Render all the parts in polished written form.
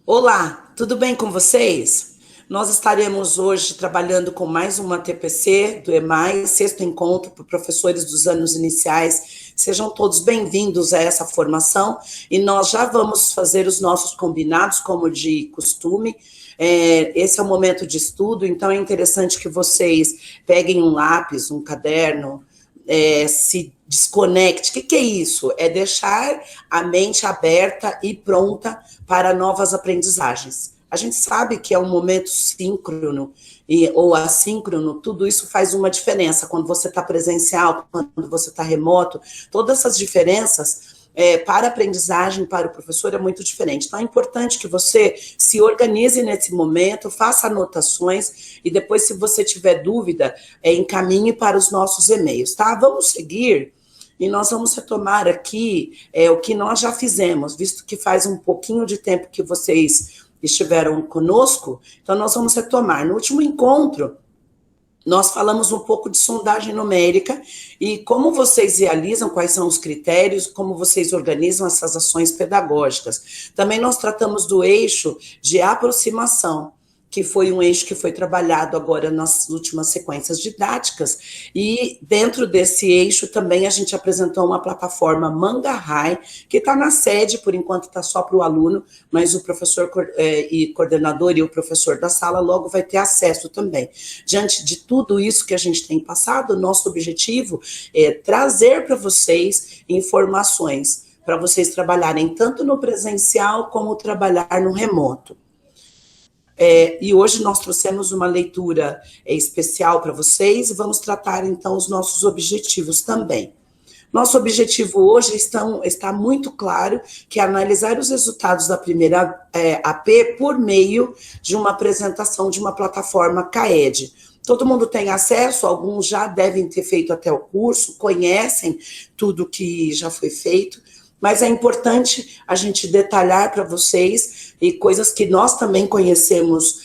Olá, tudo bem com vocês? Nós estaremos hoje trabalhando com mais uma TPC do EMAI, sexto encontro para professores dos anos iniciais. Sejam todos bem-vindos a essa formação e nós já vamos fazer os nossos combinados, como de costume. Esse é o momento de estudo, então é interessante que vocês peguem um lápis, um caderno, se desconecte. O que é isso? É deixar a mente aberta e pronta para novas aprendizagens. A gente sabe que é um momento síncrono ou assíncrono, tudo isso faz uma diferença. Quando você está presencial, quando você está remoto, todas essas diferenças para a aprendizagem, para o professor, é muito diferente. Então, é importante que você se organize nesse momento, faça anotações e depois, se você tiver dúvida, encaminhe para os nossos e-mails, tá? Vamos seguir e nós vamos retomar aqui o que nós já fizemos, visto que faz um pouquinho de tempo que vocês estiveram conosco, então nós vamos retomar. No último encontro, nós falamos um pouco de sondagem numérica e como vocês realizam, quais são os critérios, como vocês organizam essas ações pedagógicas. Também nós tratamos do eixo de aproximação, que foi um eixo que foi trabalhado agora nas últimas sequências didáticas, e dentro desse eixo também a gente apresentou uma plataforma Mangarrai, que está na sede, por enquanto está só para o aluno, mas o professor e coordenador e o professor da sala logo vai ter acesso também. Diante de tudo isso que a gente tem passado, nosso objetivo é trazer para vocês informações, para vocês trabalharem tanto no presencial como trabalhar no remoto. E hoje nós trouxemos uma leitura especial para vocês e vamos tratar então os nossos objetivos também. Nosso objetivo hoje está muito claro, que é analisar os resultados da primeira AP por meio de uma apresentação de uma plataforma CAED. Todo mundo tem acesso, alguns já devem ter feito até o curso, conhecem tudo que já foi feito, mas é importante a gente detalhar para vocês e coisas que nós também conhecemos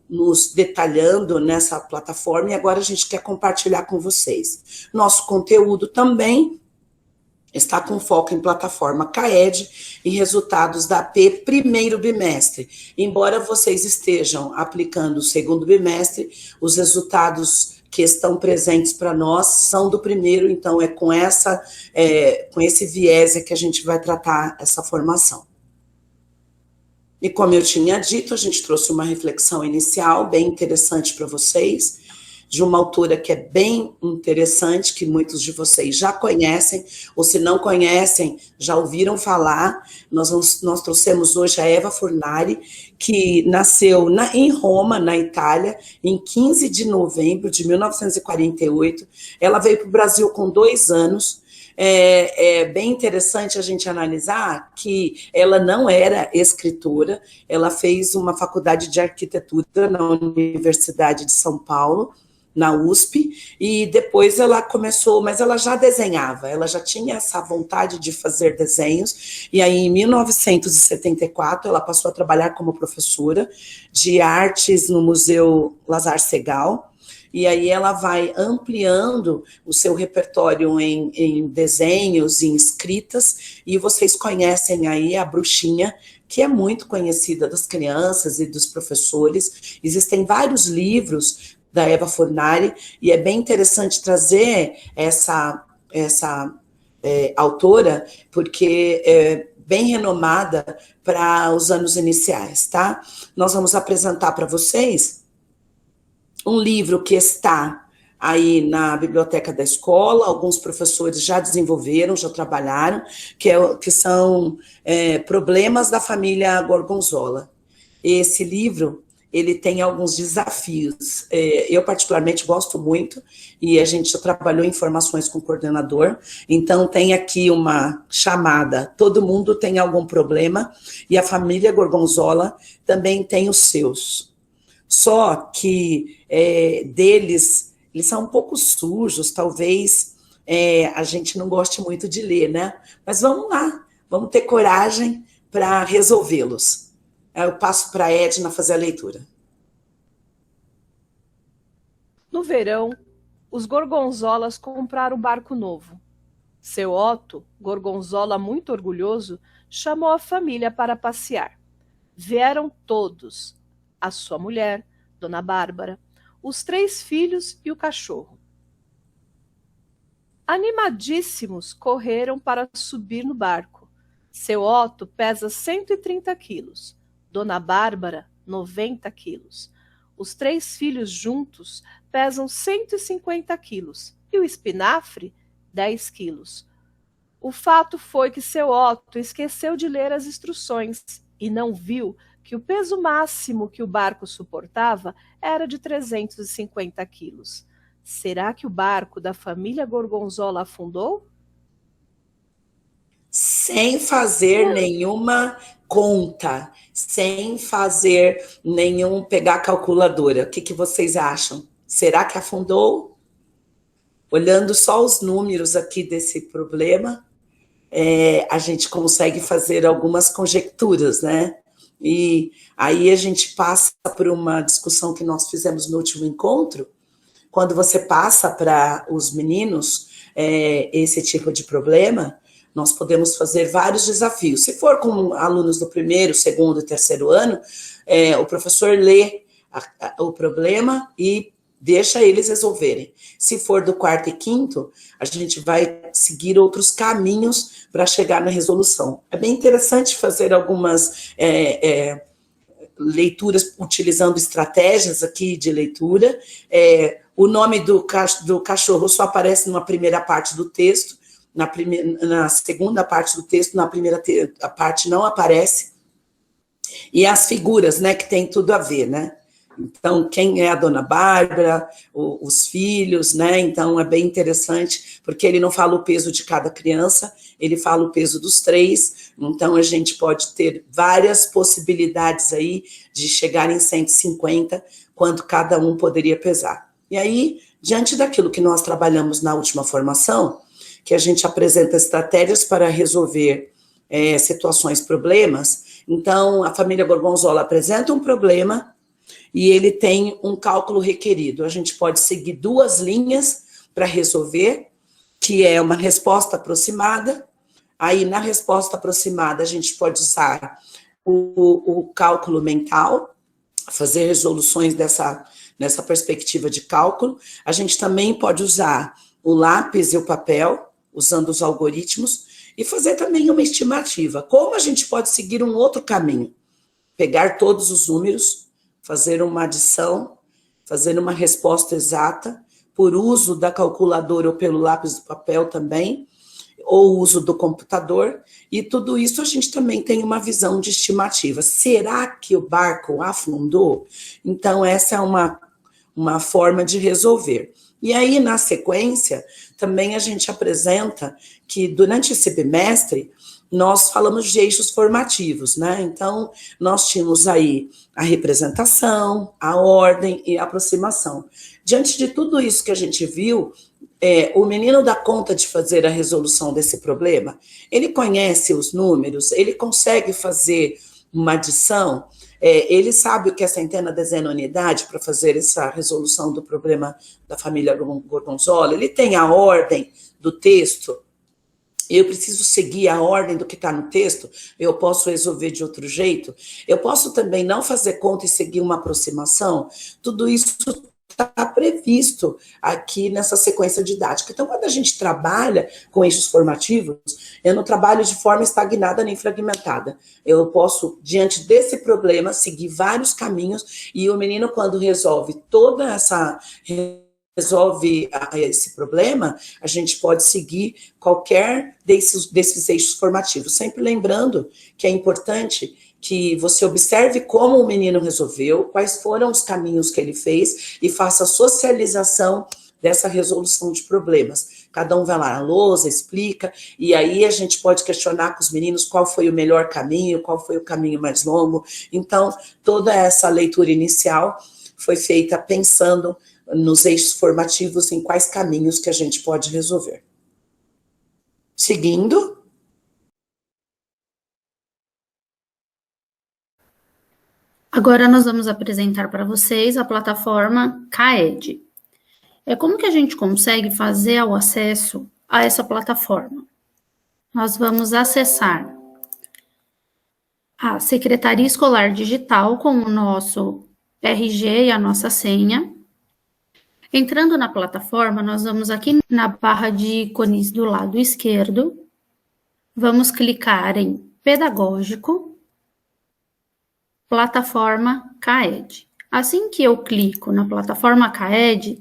nos detalhando nessa plataforma e agora a gente quer compartilhar com vocês. Nosso conteúdo também está com foco em plataforma CAED e resultados da AP primeiro bimestre. Embora vocês estejam aplicando o segundo bimestre, os resultados que estão presentes para nós são do primeiro, então é com esse viés que a gente vai tratar essa formação. E como eu tinha dito, a gente trouxe uma reflexão inicial bem interessante para vocês, de uma autora que é bem interessante, que muitos de vocês já conhecem, ou se não conhecem, já ouviram falar. Nós trouxemos hoje a Eva Fornari, que nasceu em Roma, na Itália, em 15 de novembro de 1948. Ela veio para o Brasil com 2 anos. É bem interessante a gente analisar que ela não era escritora, ela fez uma faculdade de arquitetura na Universidade de São Paulo, na USP, e depois ela começou, mas ela já desenhava, ela já tinha essa vontade de fazer desenhos, e aí em 1974 ela passou a trabalhar como professora de artes no Museu Lazar Segal, e aí ela vai ampliando o seu repertório em desenhos, em escritas, e vocês conhecem aí a Bruxinha, que é muito conhecida das crianças e dos professores. Existem vários livros da Eva Fornari, e é bem interessante trazer essa autora, porque é bem renomada para os anos iniciais, tá? Nós vamos apresentar para vocês um livro que está aí na biblioteca da escola, alguns professores já desenvolveram, já trabalharam, que são Problemas da Família Gorgonzola. Esse livro, ele tem alguns desafios. Eu particularmente gosto muito, e a gente já trabalhou em formações com o coordenador, então tem aqui uma chamada, todo mundo tem algum problema, e a família Gorgonzola também tem os seus. Só que eles são um pouco sujos, talvez a gente não goste muito de ler, né? Mas vamos lá, vamos ter coragem para resolvê-los. Eu passo para a Edna fazer a leitura. No verão, os gorgonzolas compraram um barco novo. Seu Otto, Gorgonzola muito orgulhoso, chamou a família para passear. Vieram todos, a sua mulher, Dona Bárbara, os 3 filhos e o cachorro. Animadíssimos, correram para subir no barco. Seu Otto pesa 130 quilos, Dona Bárbara, 90 quilos. Os 3 filhos juntos pesam 150 quilos e o espinafre, 10 quilos. O fato foi que seu Otto esqueceu de ler as instruções e não viu que o peso máximo que o barco suportava era de 350 quilos. Será que o barco da família Gorgonzola afundou? Sem fazer nenhuma conta, sem fazer nenhum pegar a calculadora. O que vocês acham? Será que afundou? Olhando só os números aqui desse problema, a gente consegue fazer algumas conjecturas, né? E aí a gente passa por uma discussão que nós fizemos no último encontro. Quando você passa para os meninos esse tipo de problema, nós podemos fazer vários desafios. Se for com alunos do primeiro, segundo e terceiro ano, o professor lê o problema e deixa eles resolverem. Se for do quarto e quinto, a gente vai seguir outros caminhos para chegar na resolução. É bem interessante fazer algumas leituras utilizando estratégias aqui de leitura. O nome do cachorro só aparece na primeira parte do texto, na segunda parte do texto, na primeira parte não aparece. E as figuras, né, que tem tudo a ver, né? Então, quem é a Dona Bárbara, os filhos, né? Então, é bem interessante, porque ele não fala o peso de cada criança, ele fala o peso dos 3. Então, a gente pode ter várias possibilidades aí de chegar em 150, quanto cada um poderia pesar. E aí, diante daquilo que nós trabalhamos na última formação, que a gente apresenta estratégias para resolver situações, problemas, então, a família Gorgonzola apresenta um problema, e ele tem um cálculo requerido. A gente pode seguir 2 linhas para resolver, que é uma resposta aproximada. Aí, na resposta aproximada, a gente pode usar o cálculo mental, fazer resoluções nessa perspectiva de cálculo. A gente também pode usar o lápis e o papel, usando os algoritmos, e fazer também uma estimativa. Como a gente pode seguir um outro caminho? Pegar todos os números, fazer uma adição, fazer uma resposta exata, por uso da calculadora ou pelo lápis do papel também, ou uso do computador, e tudo isso a gente também tem uma visão de estimativa. Será que o barco afundou? Então, essa é uma forma de resolver. E aí, na sequência, também a gente apresenta que durante esse bimestre, nós falamos de eixos formativos, né? Então, nós tínhamos aí a representação, a ordem e a aproximação. Diante de tudo isso que a gente viu, o menino dá conta de fazer a resolução desse problema? Ele conhece os números? Ele consegue fazer uma adição? Ele sabe o que é centena, dezena, unidade para fazer essa resolução do problema da família Gorgonzola? Ele tem a ordem do texto? Eu preciso seguir a ordem do que está no texto? Eu posso resolver de outro jeito? Eu posso também não fazer conta e seguir uma aproximação? Tudo isso está previsto aqui nessa sequência didática. Então, quando a gente trabalha com eixos formativos, eu não trabalho de forma estagnada nem fragmentada. Eu posso, diante desse problema, seguir vários caminhos, e o menino, quando resolve esse problema, a gente pode seguir qualquer desses eixos formativos, sempre lembrando que é importante que você observe como o menino resolveu, quais foram os caminhos que ele fez e faça a socialização dessa resolução de problemas. Cada um vai lá na lousa, explica, e aí a gente pode questionar com os meninos qual foi o melhor caminho, qual foi o caminho mais longo. Então, toda essa leitura inicial foi feita pensando nos eixos formativos, em quais caminhos que a gente pode resolver. Seguindo. Agora nós vamos apresentar para vocês a plataforma CAED. Como que a gente consegue fazer o acesso a essa plataforma. Nós vamos acessar a Secretaria Escolar Digital com o nosso RG e a nossa senha. Entrando na plataforma, nós vamos aqui na barra de ícones do lado esquerdo, vamos clicar em Pedagógico, Plataforma CAED. Assim que eu clico na plataforma CAED,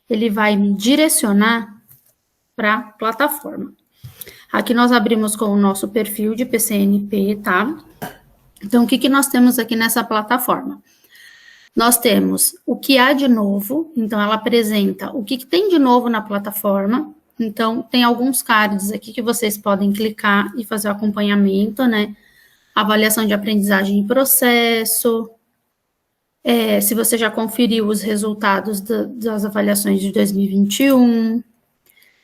ele vai me direcionar para a plataforma. Aqui nós abrimos com o nosso perfil de PCNP, tá? Então, o que nós temos aqui nessa plataforma? Nós temos o que há de novo, então ela apresenta o que tem de novo na plataforma. Então, tem alguns cards aqui que vocês podem clicar e fazer o acompanhamento, né? Avaliação de aprendizagem em processo, se você já conferiu os resultados das avaliações de 2021,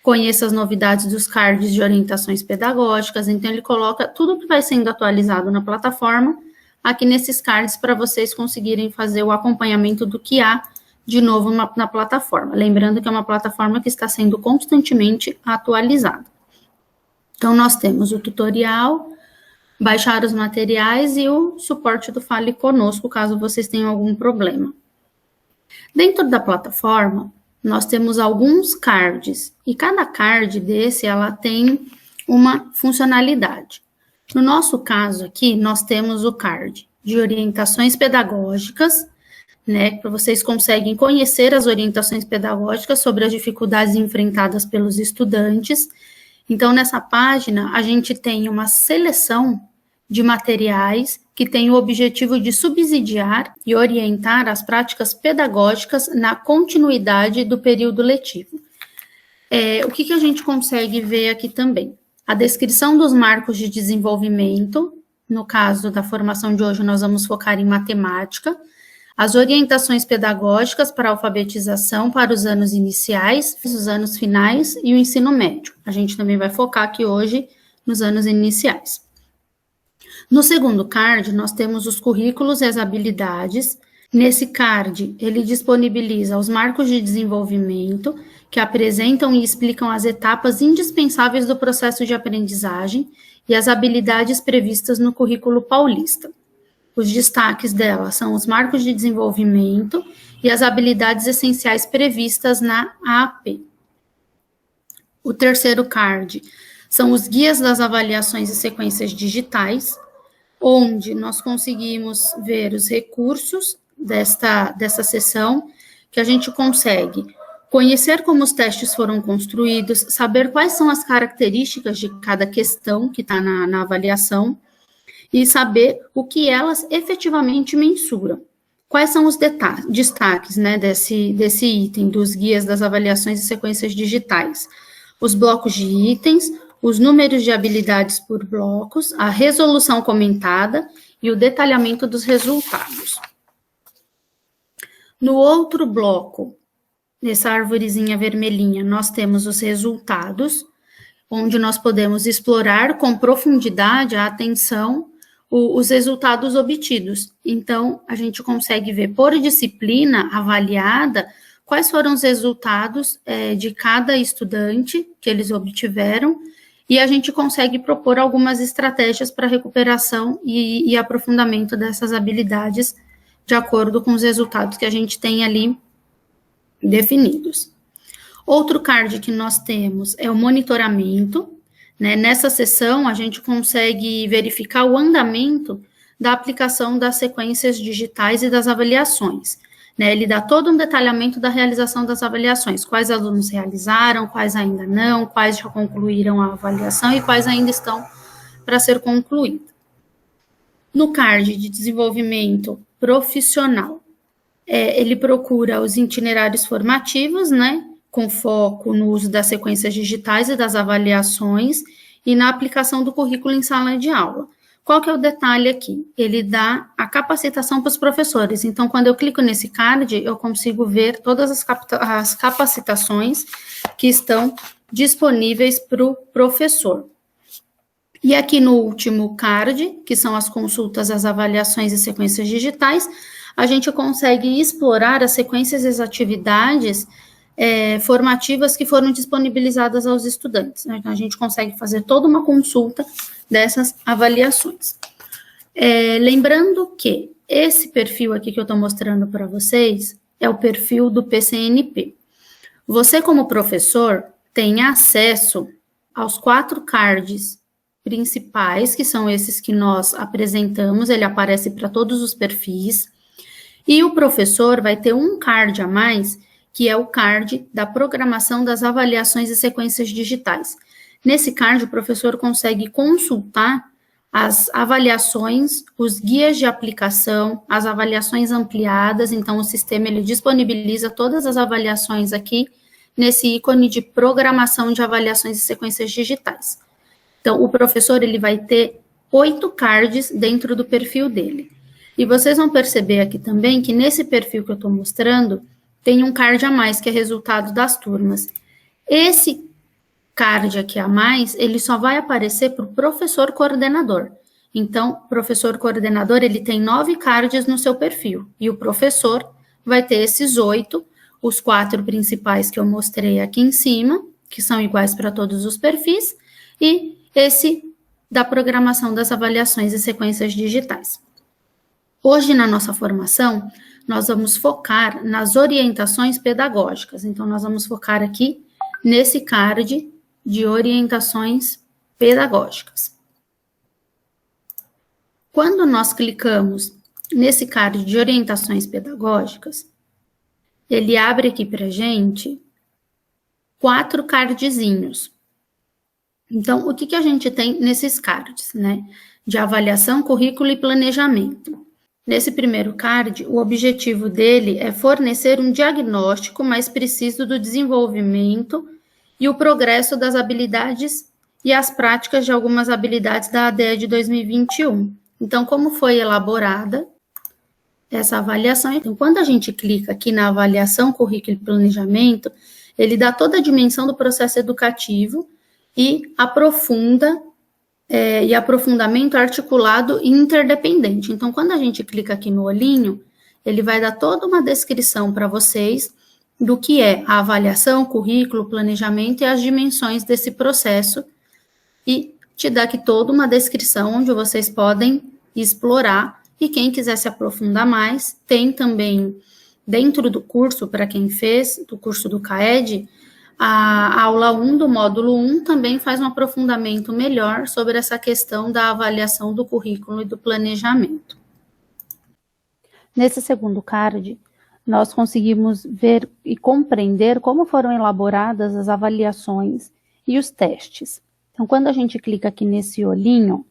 conheça as novidades dos cards de orientações pedagógicas, então ele coloca tudo que vai sendo atualizado na plataforma aqui nesses cards para vocês conseguirem fazer o acompanhamento do que há de novo na plataforma. Lembrando que é uma plataforma que está sendo constantemente atualizada. Então, nós temos o tutorial, baixar os materiais e o suporte do Fale Conosco, caso vocês tenham algum problema. Dentro da plataforma, nós temos alguns cards, e cada card desse, ela tem uma funcionalidade. No nosso caso aqui, nós temos o card de orientações pedagógicas, né, que vocês conseguem conhecer as orientações pedagógicas sobre as dificuldades enfrentadas pelos estudantes. Então, nessa página, a gente tem uma seleção de materiais que tem o objetivo de subsidiar e orientar as práticas pedagógicas na continuidade do período letivo. O que a gente consegue ver aqui também? A descrição dos marcos de desenvolvimento, no caso da formação de hoje, nós vamos focar em matemática, as orientações pedagógicas para a alfabetização para os anos iniciais, os anos finais e o ensino médio. A gente também vai focar aqui hoje nos anos iniciais. No segundo card, nós temos os currículos e as habilidades. Nesse card, ele disponibiliza os marcos de desenvolvimento, que apresentam e explicam as etapas indispensáveis do processo de aprendizagem e as habilidades previstas no currículo paulista. Os destaques dela são os marcos de desenvolvimento e as habilidades essenciais previstas na AAP. O terceiro card são os guias das avaliações e sequências digitais, onde nós conseguimos ver os recursos dessa sessão, que a gente consegue conhecer como os testes foram construídos, saber quais são as características de cada questão que está na avaliação e saber o que elas efetivamente mensuram. Quais são os destaques, né, desse item, dos guias das avaliações e sequências digitais? Os blocos de itens, os números de habilidades por blocos, a resolução comentada e o detalhamento dos resultados. No outro bloco, nessa arvorezinha vermelhinha, nós temos os resultados, onde nós podemos explorar com profundidade a atenção os resultados obtidos. Então, a gente consegue ver por disciplina avaliada quais foram os resultados de cada estudante que eles obtiveram, e a gente consegue propor algumas estratégias para recuperação e aprofundamento dessas habilidades de acordo com os resultados que a gente tem ali definidos. Outro card que nós temos é o monitoramento, né? Nessa sessão, a gente consegue verificar o andamento da aplicação das sequências digitais e das avaliações, né? Ele dá todo um detalhamento da realização das avaliações, quais alunos realizaram, quais ainda não, quais já concluíram a avaliação e quais ainda estão para ser concluída. No card de desenvolvimento profissional, ele procura os itinerários formativos, né, com foco no uso das sequências digitais e das avaliações e na aplicação do currículo em sala de aula. Qual que é o detalhe aqui? Ele dá a capacitação para os professores. Então, quando eu clico nesse card, eu consigo ver todas as capacitações que estão disponíveis para o professor. E aqui no último card, que são as consultas, as avaliações e sequências digitais, a gente consegue explorar as sequências e as atividades formativas que foram disponibilizadas aos estudantes, né? Então, a gente consegue fazer toda uma consulta dessas avaliações. Lembrando que esse perfil aqui que eu estou mostrando para vocês é o perfil do PCNP. Você, como professor, tem acesso aos 4 cards principais, que são esses que nós apresentamos, ele aparece para todos os perfis, e o professor vai ter um card a mais, que é o card da programação das avaliações e sequências digitais. Nesse card, o professor consegue consultar as avaliações, os guias de aplicação, as avaliações ampliadas, então o sistema ele disponibiliza todas as avaliações aqui nesse ícone de programação de avaliações e sequências digitais. Então, o professor ele vai ter 8 cards dentro do perfil dele. E vocês vão perceber aqui também que nesse perfil que eu estou mostrando, tem um card a mais, que é resultado das turmas. Esse card aqui a mais, ele só vai aparecer para o professor coordenador. Então, o professor coordenador, ele tem 9 cards no seu perfil, e o professor vai ter esses 8, os 4 principais que eu mostrei aqui em cima, que são iguais para todos os perfis, e esse da programação das avaliações e sequências digitais. Hoje, na nossa formação, nós vamos focar nas orientações pedagógicas. Então, nós vamos focar aqui nesse card de orientações pedagógicas. Quando nós clicamos nesse card de orientações pedagógicas, ele abre aqui para a gente 4 cardzinhos. Então, o que a gente tem nesses cards, né? De avaliação, currículo e planejamento. Nesse primeiro card, o objetivo dele é fornecer um diagnóstico mais preciso do desenvolvimento e o progresso das habilidades e as práticas de algumas habilidades da ADE de 2021. Então, como foi elaborada essa avaliação? Então, quando a gente clica aqui na avaliação, currículo e planejamento, ele dá toda a dimensão do processo educativo e aprofunda e aprofundamento articulado e interdependente. Então, quando a gente clica aqui no olhinho, ele vai dar toda uma descrição para vocês do que é a avaliação, currículo, planejamento e as dimensões desse processo, e te dá aqui toda uma descrição onde vocês podem explorar, e quem quiser se aprofundar mais, tem também dentro do curso, para quem fez, do curso do CAED, a aula 1 do módulo 1 também faz um aprofundamento melhor sobre essa questão da avaliação do currículo e do planejamento. Nesse segundo card, nós conseguimos ver e compreender como foram elaboradas as avaliações e os testes. Então, quando a gente clica aqui nesse olhinho,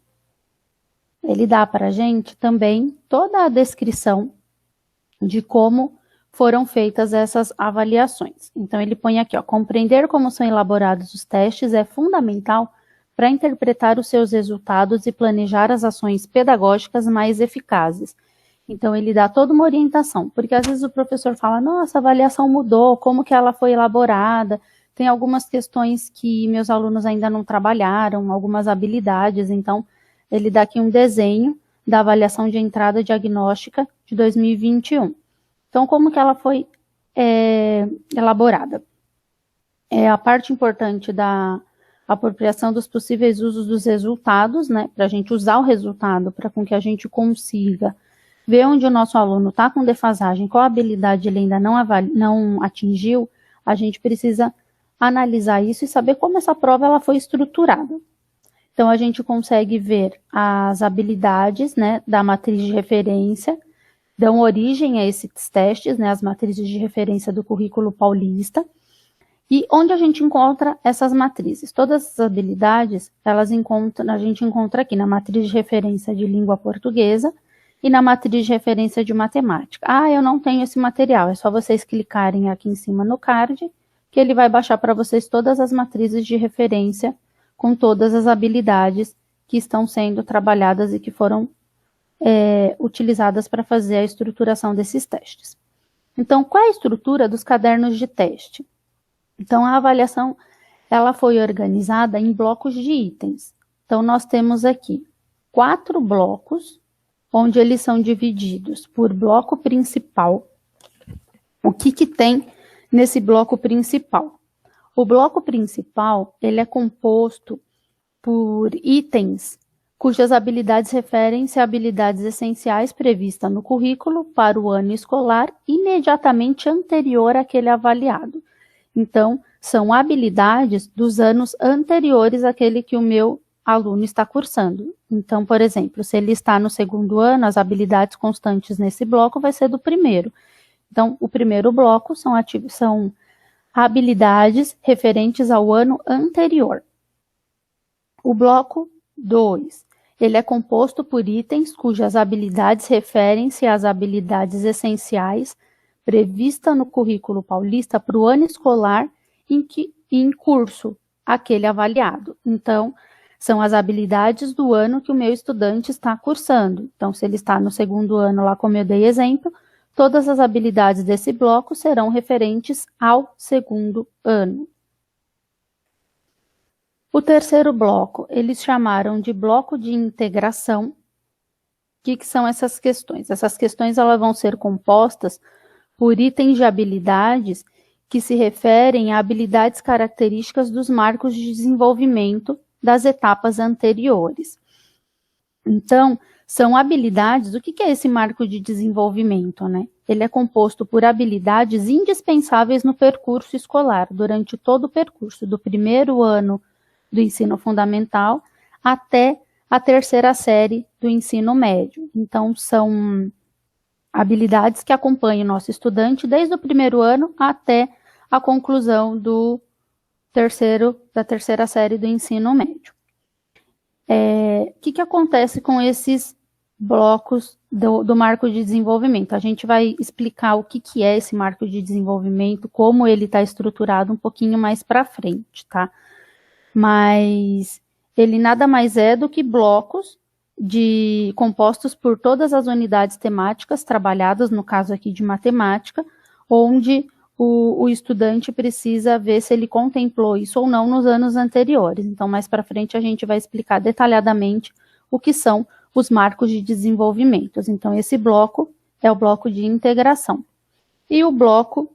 ele dá para a gente também toda a descrição de como foram feitas essas avaliações. Então, ele põe aqui, ó, compreender como são elaborados os testes é fundamental para interpretar os seus resultados e planejar as ações pedagógicas mais eficazes. Então, ele dá toda uma orientação, porque às vezes o professor fala, nossa, a avaliação mudou, como que ela foi elaborada, tem algumas questões que meus alunos ainda não trabalharam, algumas habilidades, então, ele dá aqui um desenho da avaliação de entrada diagnóstica de 2021. Então, como que ela foi elaborada? A parte importante da apropriação dos possíveis usos dos resultados, né, para a gente usar o resultado, para com que a gente consiga ver onde o nosso aluno está com defasagem, qual habilidade ele ainda não atingiu, a gente precisa analisar isso e saber como essa prova ela foi estruturada. Então, a gente consegue ver as habilidades, né, da matriz de referência, dão origem a esses testes, né, as matrizes de referência do currículo paulista, e onde a gente encontra essas matrizes. Todas essas habilidades, a gente encontra aqui na matriz de referência de língua portuguesa e na matriz de referência de matemática. Ah, eu não tenho esse material, é só vocês clicarem aqui em cima no card, que ele vai baixar para vocês todas as matrizes de referência com todas as habilidades que estão sendo trabalhadas e que foram utilizadas para fazer a estruturação desses testes. Então, qual é a estrutura dos cadernos de teste? Então, a avaliação ela foi organizada em blocos de itens. Então, nós temos aqui 4 blocos, onde eles são divididos por bloco principal, o que tem nesse bloco principal. O bloco principal, ele é composto por itens cujas habilidades referem-se a habilidades essenciais previstas no currículo para o ano escolar imediatamente anterior àquele avaliado. Então, são habilidades dos anos anteriores àquele que o meu aluno está cursando. Então, por exemplo, se ele está no segundo ano, as habilidades constantes nesse bloco vai ser do primeiro. Então, o primeiro bloco são habilidades referentes ao ano anterior. O bloco 2, ele é composto por itens cujas habilidades referem-se às habilidades essenciais previstas no currículo paulista para o ano escolar em curso aquele avaliado. Então, são as habilidades do ano que o meu estudante está cursando. Então, se ele está no segundo ano, lá como eu dei exemplo, todas as habilidades desse bloco serão referentes ao segundo ano. O terceiro bloco, eles chamaram de bloco de integração. O que são essas questões? Essas questões elas vão ser compostas por itens de habilidades que se referem a habilidades características dos marcos de desenvolvimento das etapas anteriores. Então, são habilidades, o que é esse marco de desenvolvimento, né? Ele é composto por habilidades indispensáveis no percurso escolar, durante todo o percurso, do primeiro ano do ensino fundamental até a terceira série do ensino médio. Então, são habilidades que acompanham o nosso estudante desde o primeiro ano até a conclusão da terceira série do ensino médio. O que acontece com esses blocos do marco de desenvolvimento? A gente vai explicar o que é esse marco de desenvolvimento, como ele está estruturado um pouquinho mais para frente, tá? Mas ele nada mais é do que blocos compostos por todas as unidades temáticas trabalhadas, no caso aqui de matemática, onde o estudante precisa ver se ele contemplou isso ou não nos anos anteriores. Então, mais para frente, a gente vai explicar detalhadamente o que são os marcos de desenvolvimento. Então, esse bloco é o bloco de integração. E o bloco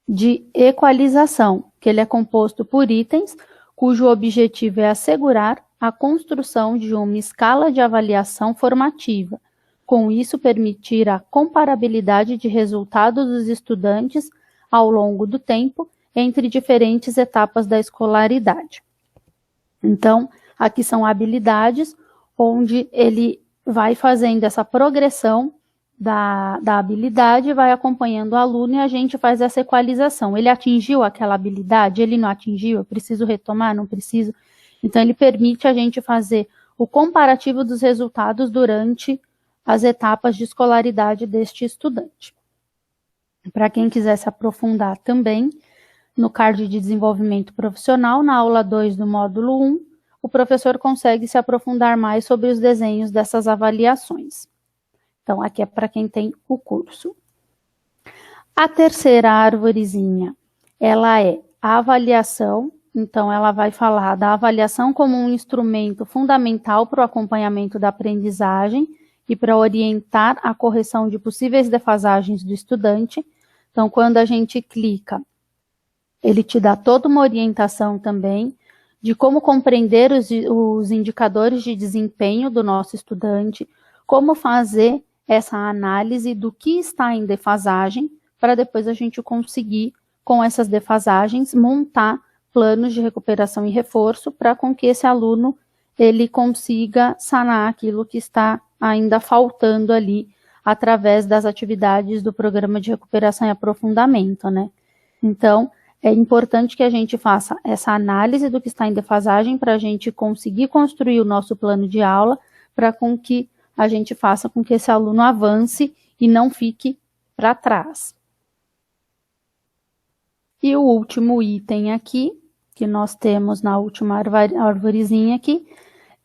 de equalização, que ele é composto por itens cujo objetivo é assegurar a construção de uma escala de avaliação formativa, com isso permitir a comparabilidade de resultados dos estudantes ao longo do tempo entre diferentes etapas da escolaridade. Então, aqui são habilidades onde ele vai fazendo essa progressão da habilidade, vai acompanhando o aluno e a gente faz essa equalização. Ele atingiu aquela habilidade? Ele não atingiu? Eu preciso retomar? Não preciso? Então, ele permite a gente fazer o comparativo dos resultados durante as etapas de escolaridade deste estudante. Para quem quiser se aprofundar também, no card de desenvolvimento profissional, na aula 2 do módulo 1, o professor consegue se aprofundar mais sobre os desenhos dessas avaliações. Então, aqui é para quem tem o curso. A terceira arvorezinha, ela é a avaliação. Então, ela vai falar da avaliação como um instrumento fundamental para o acompanhamento da aprendizagem e para orientar a correção de possíveis defasagens do estudante. Então, quando a gente clica, ele te dá toda uma orientação também de como compreender os indicadores de desempenho do nosso estudante, como fazer essa análise do que está em defasagem, para depois a gente conseguir, com essas defasagens, montar planos de recuperação e reforço para com que esse aluno ele consiga sanar aquilo que está ainda faltando ali através das atividades do programa de recuperação e aprofundamento, né? Então, é importante que a gente faça essa análise do que está em defasagem para a gente conseguir construir o nosso plano de aula para com que a gente faça com que esse aluno avance e não fique para trás. E o último item aqui, que nós temos na última arvorezinha aqui,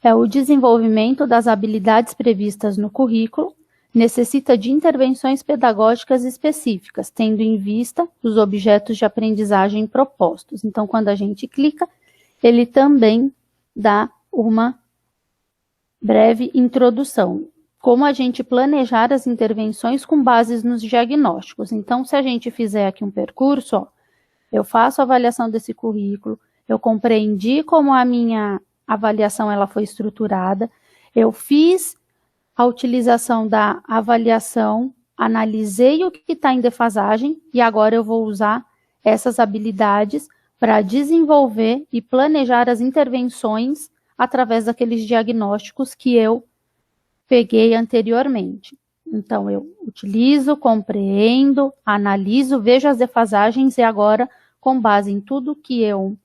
é o desenvolvimento das habilidades previstas no currículo, necessita de intervenções pedagógicas específicas, tendo em vista os objetos de aprendizagem propostos. Então, quando a gente clica, ele também dá uma breve introdução. como a gente planejar as intervenções com bases nos diagnósticos. Então, se a gente fizer aqui um percurso, ó, eu faço a avaliação desse currículo, eu compreendi como a minha avaliação ela foi estruturada, eu fiz a utilização da avaliação, analisei o que está em defasagem e agora eu vou usar essas habilidades para desenvolver e planejar as intervenções através daqueles diagnósticos que eu peguei anteriormente. Então, eu utilizo, compreendo, analiso, vejo as defasagens e agora, com base em tudo que eu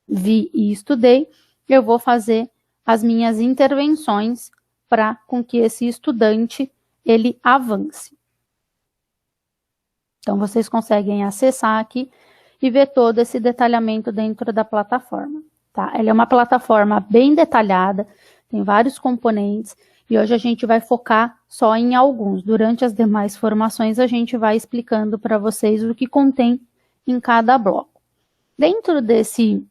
vi e estudei, eu vou fazer as minhas intervenções para com que esse estudante ele avance. Então, vocês conseguem acessar aqui e ver todo esse detalhamento dentro da plataforma. Tá? Ela é uma plataforma bem detalhada, tem vários componentes, e hoje a gente vai focar só em alguns. Durante as demais formações, a gente vai explicando para vocês o que contém em cada bloco. Dentro desse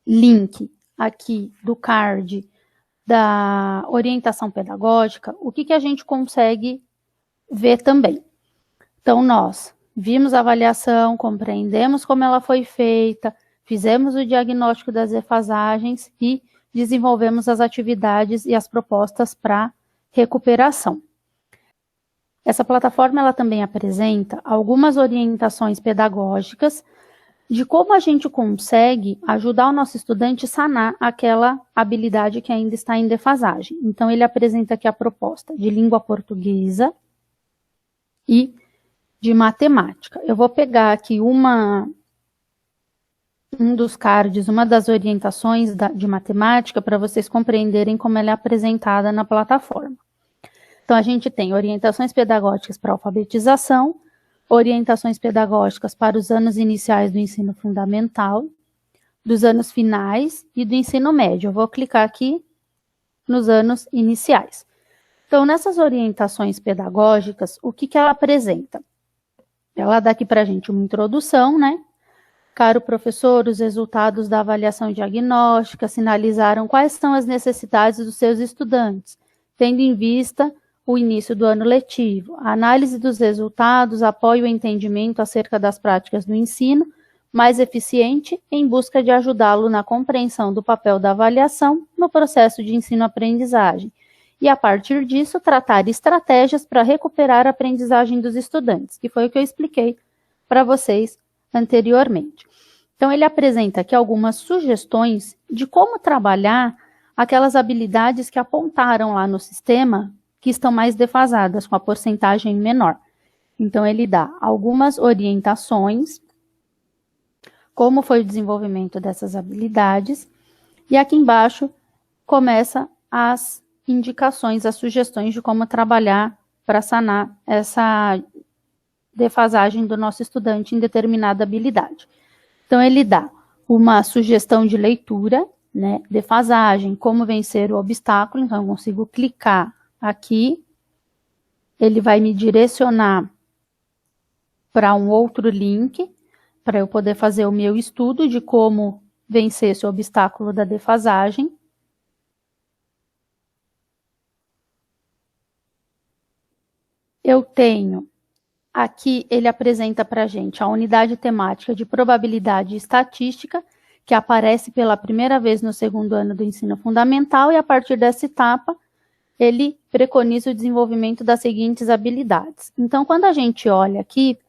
link aqui do card da orientação pedagógica, o que a gente consegue ver também? Então, nós vimos a avaliação, compreendemos como ela foi feita, fizemos o diagnóstico das defasagens e desenvolvemos as atividades e as propostas para recuperação. Essa plataforma ela também apresenta algumas orientações pedagógicas de como a gente consegue ajudar o nosso estudante a sanar aquela habilidade que ainda está em defasagem. Então, ele apresenta aqui a proposta de língua portuguesa e de matemática. Eu vou pegar aqui um dos cards, uma das orientações de matemática, para vocês compreenderem como ela é apresentada na plataforma. Então, a gente tem orientações pedagógicas para alfabetização, orientações pedagógicas para os anos iniciais do ensino fundamental, dos anos finais e do ensino médio. Eu vou clicar aqui nos anos iniciais. Então, nessas orientações pedagógicas, o que ela apresenta? Ela dá aqui para a gente uma introdução, né? Caro professor, os resultados da avaliação diagnóstica sinalizaram quais são as necessidades dos seus estudantes, tendo em vista o início do ano letivo. A análise dos resultados apoia o entendimento acerca das práticas do ensino mais eficiente em busca de ajudá-lo na compreensão do papel da avaliação no processo de ensino-aprendizagem e, a partir disso, tratar estratégias para recuperar a aprendizagem dos estudantes, que foi o que eu expliquei para vocês anteriormente. Então, ele apresenta aqui algumas sugestões de como trabalhar aquelas habilidades que apontaram lá no sistema que estão mais defasadas, com a porcentagem menor. Então, ele dá algumas orientações, como foi o desenvolvimento dessas habilidades, e aqui embaixo começa as indicações, as sugestões de como trabalhar para sanar essa defasagem do nosso estudante em determinada habilidade. Então, ele dá uma sugestão de leitura, né, defasagem, como vencer o obstáculo. Então, eu consigo clicar aqui, ele vai me direcionar para um outro link, para eu poder fazer o meu estudo de como vencer esse obstáculo da defasagem. Eu tenho aqui, ele apresenta para a gente a unidade temática de probabilidade e estatística, que aparece pela primeira vez no segundo ano do ensino fundamental, e a partir dessa etapa, ele preconiza o desenvolvimento das seguintes habilidades. Então, quando a gente olha aqui,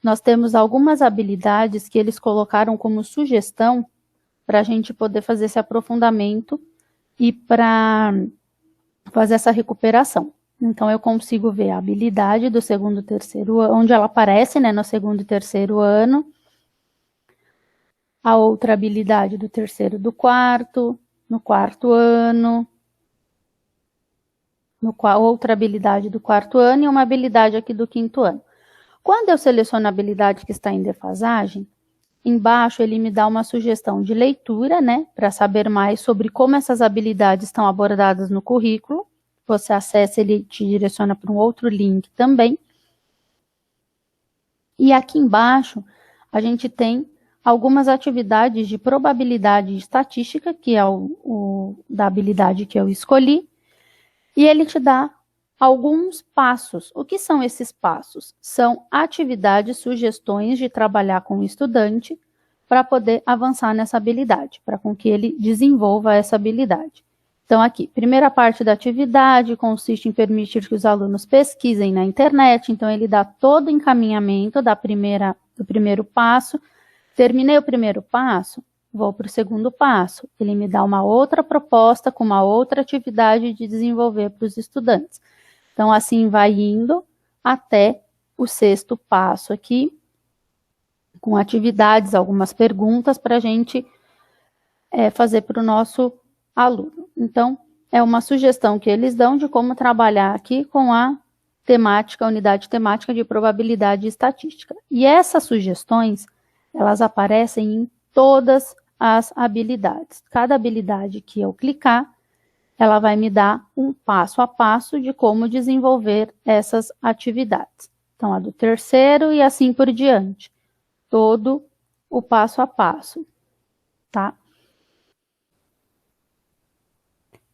nós temos algumas habilidades que eles colocaram como sugestão para a gente poder fazer esse aprofundamento e para fazer essa recuperação. Então, eu consigo ver a habilidade do segundo e terceiro ano, onde ela aparece, né, no segundo e terceiro ano. A outra habilidade do terceiro e do quarto, no quarto ano. Outra habilidade do quarto ano e uma habilidade aqui do quinto ano. Quando eu seleciono a habilidade que está em defasagem, embaixo ele me dá uma sugestão de leitura, né, para saber mais sobre como essas habilidades estão abordadas no currículo. Você acessa, ele te direciona para um outro link também. E aqui embaixo, a gente tem algumas atividades de probabilidade e estatística, que é da habilidade que eu escolhi, e ele te dá alguns passos. O que são esses passos? São atividades, sugestões de trabalhar com o estudante para poder avançar nessa habilidade, para com que ele desenvolva essa habilidade. Então, aqui, primeira parte da atividade consiste em permitir que os alunos pesquisem na internet. Então, ele dá todo o encaminhamento do primeiro passo. Terminei o primeiro passo, vou para o segundo passo. Ele me dá uma outra proposta com uma outra atividade de desenvolver para os estudantes. Então, assim vai indo até o sexto passo aqui, com atividades, algumas perguntas para a gente fazer para o nosso aluno. Então, é uma sugestão que eles dão de como trabalhar aqui com a temática, a unidade temática de probabilidade e estatística. E essas sugestões, elas aparecem em todas as habilidades. Cada habilidade que eu clicar, ela vai me dar um passo a passo de como desenvolver essas atividades. Então, a do terceiro e assim por diante. Todo o passo a passo, tá?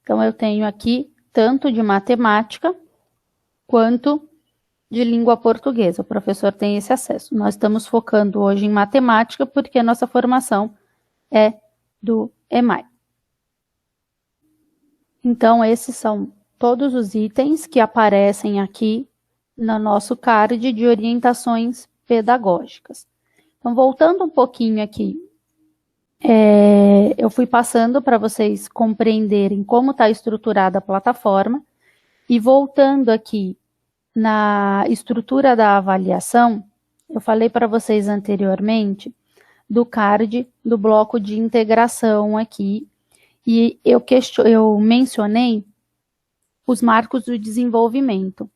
Então, eu tenho aqui tanto de matemática quanto de língua portuguesa. O professor tem esse acesso. Nós estamos focando hoje em matemática porque a nossa formação é do EMAI. Então, esses são todos os itens que aparecem aqui no nosso card de orientações pedagógicas. Então, voltando um pouquinho aqui, eu fui passando para vocês compreenderem como está estruturada a plataforma e voltando aqui na estrutura da avaliação, eu falei para vocês anteriormente do card do bloco de integração aqui e eu mencionei os marcos do desenvolvimento.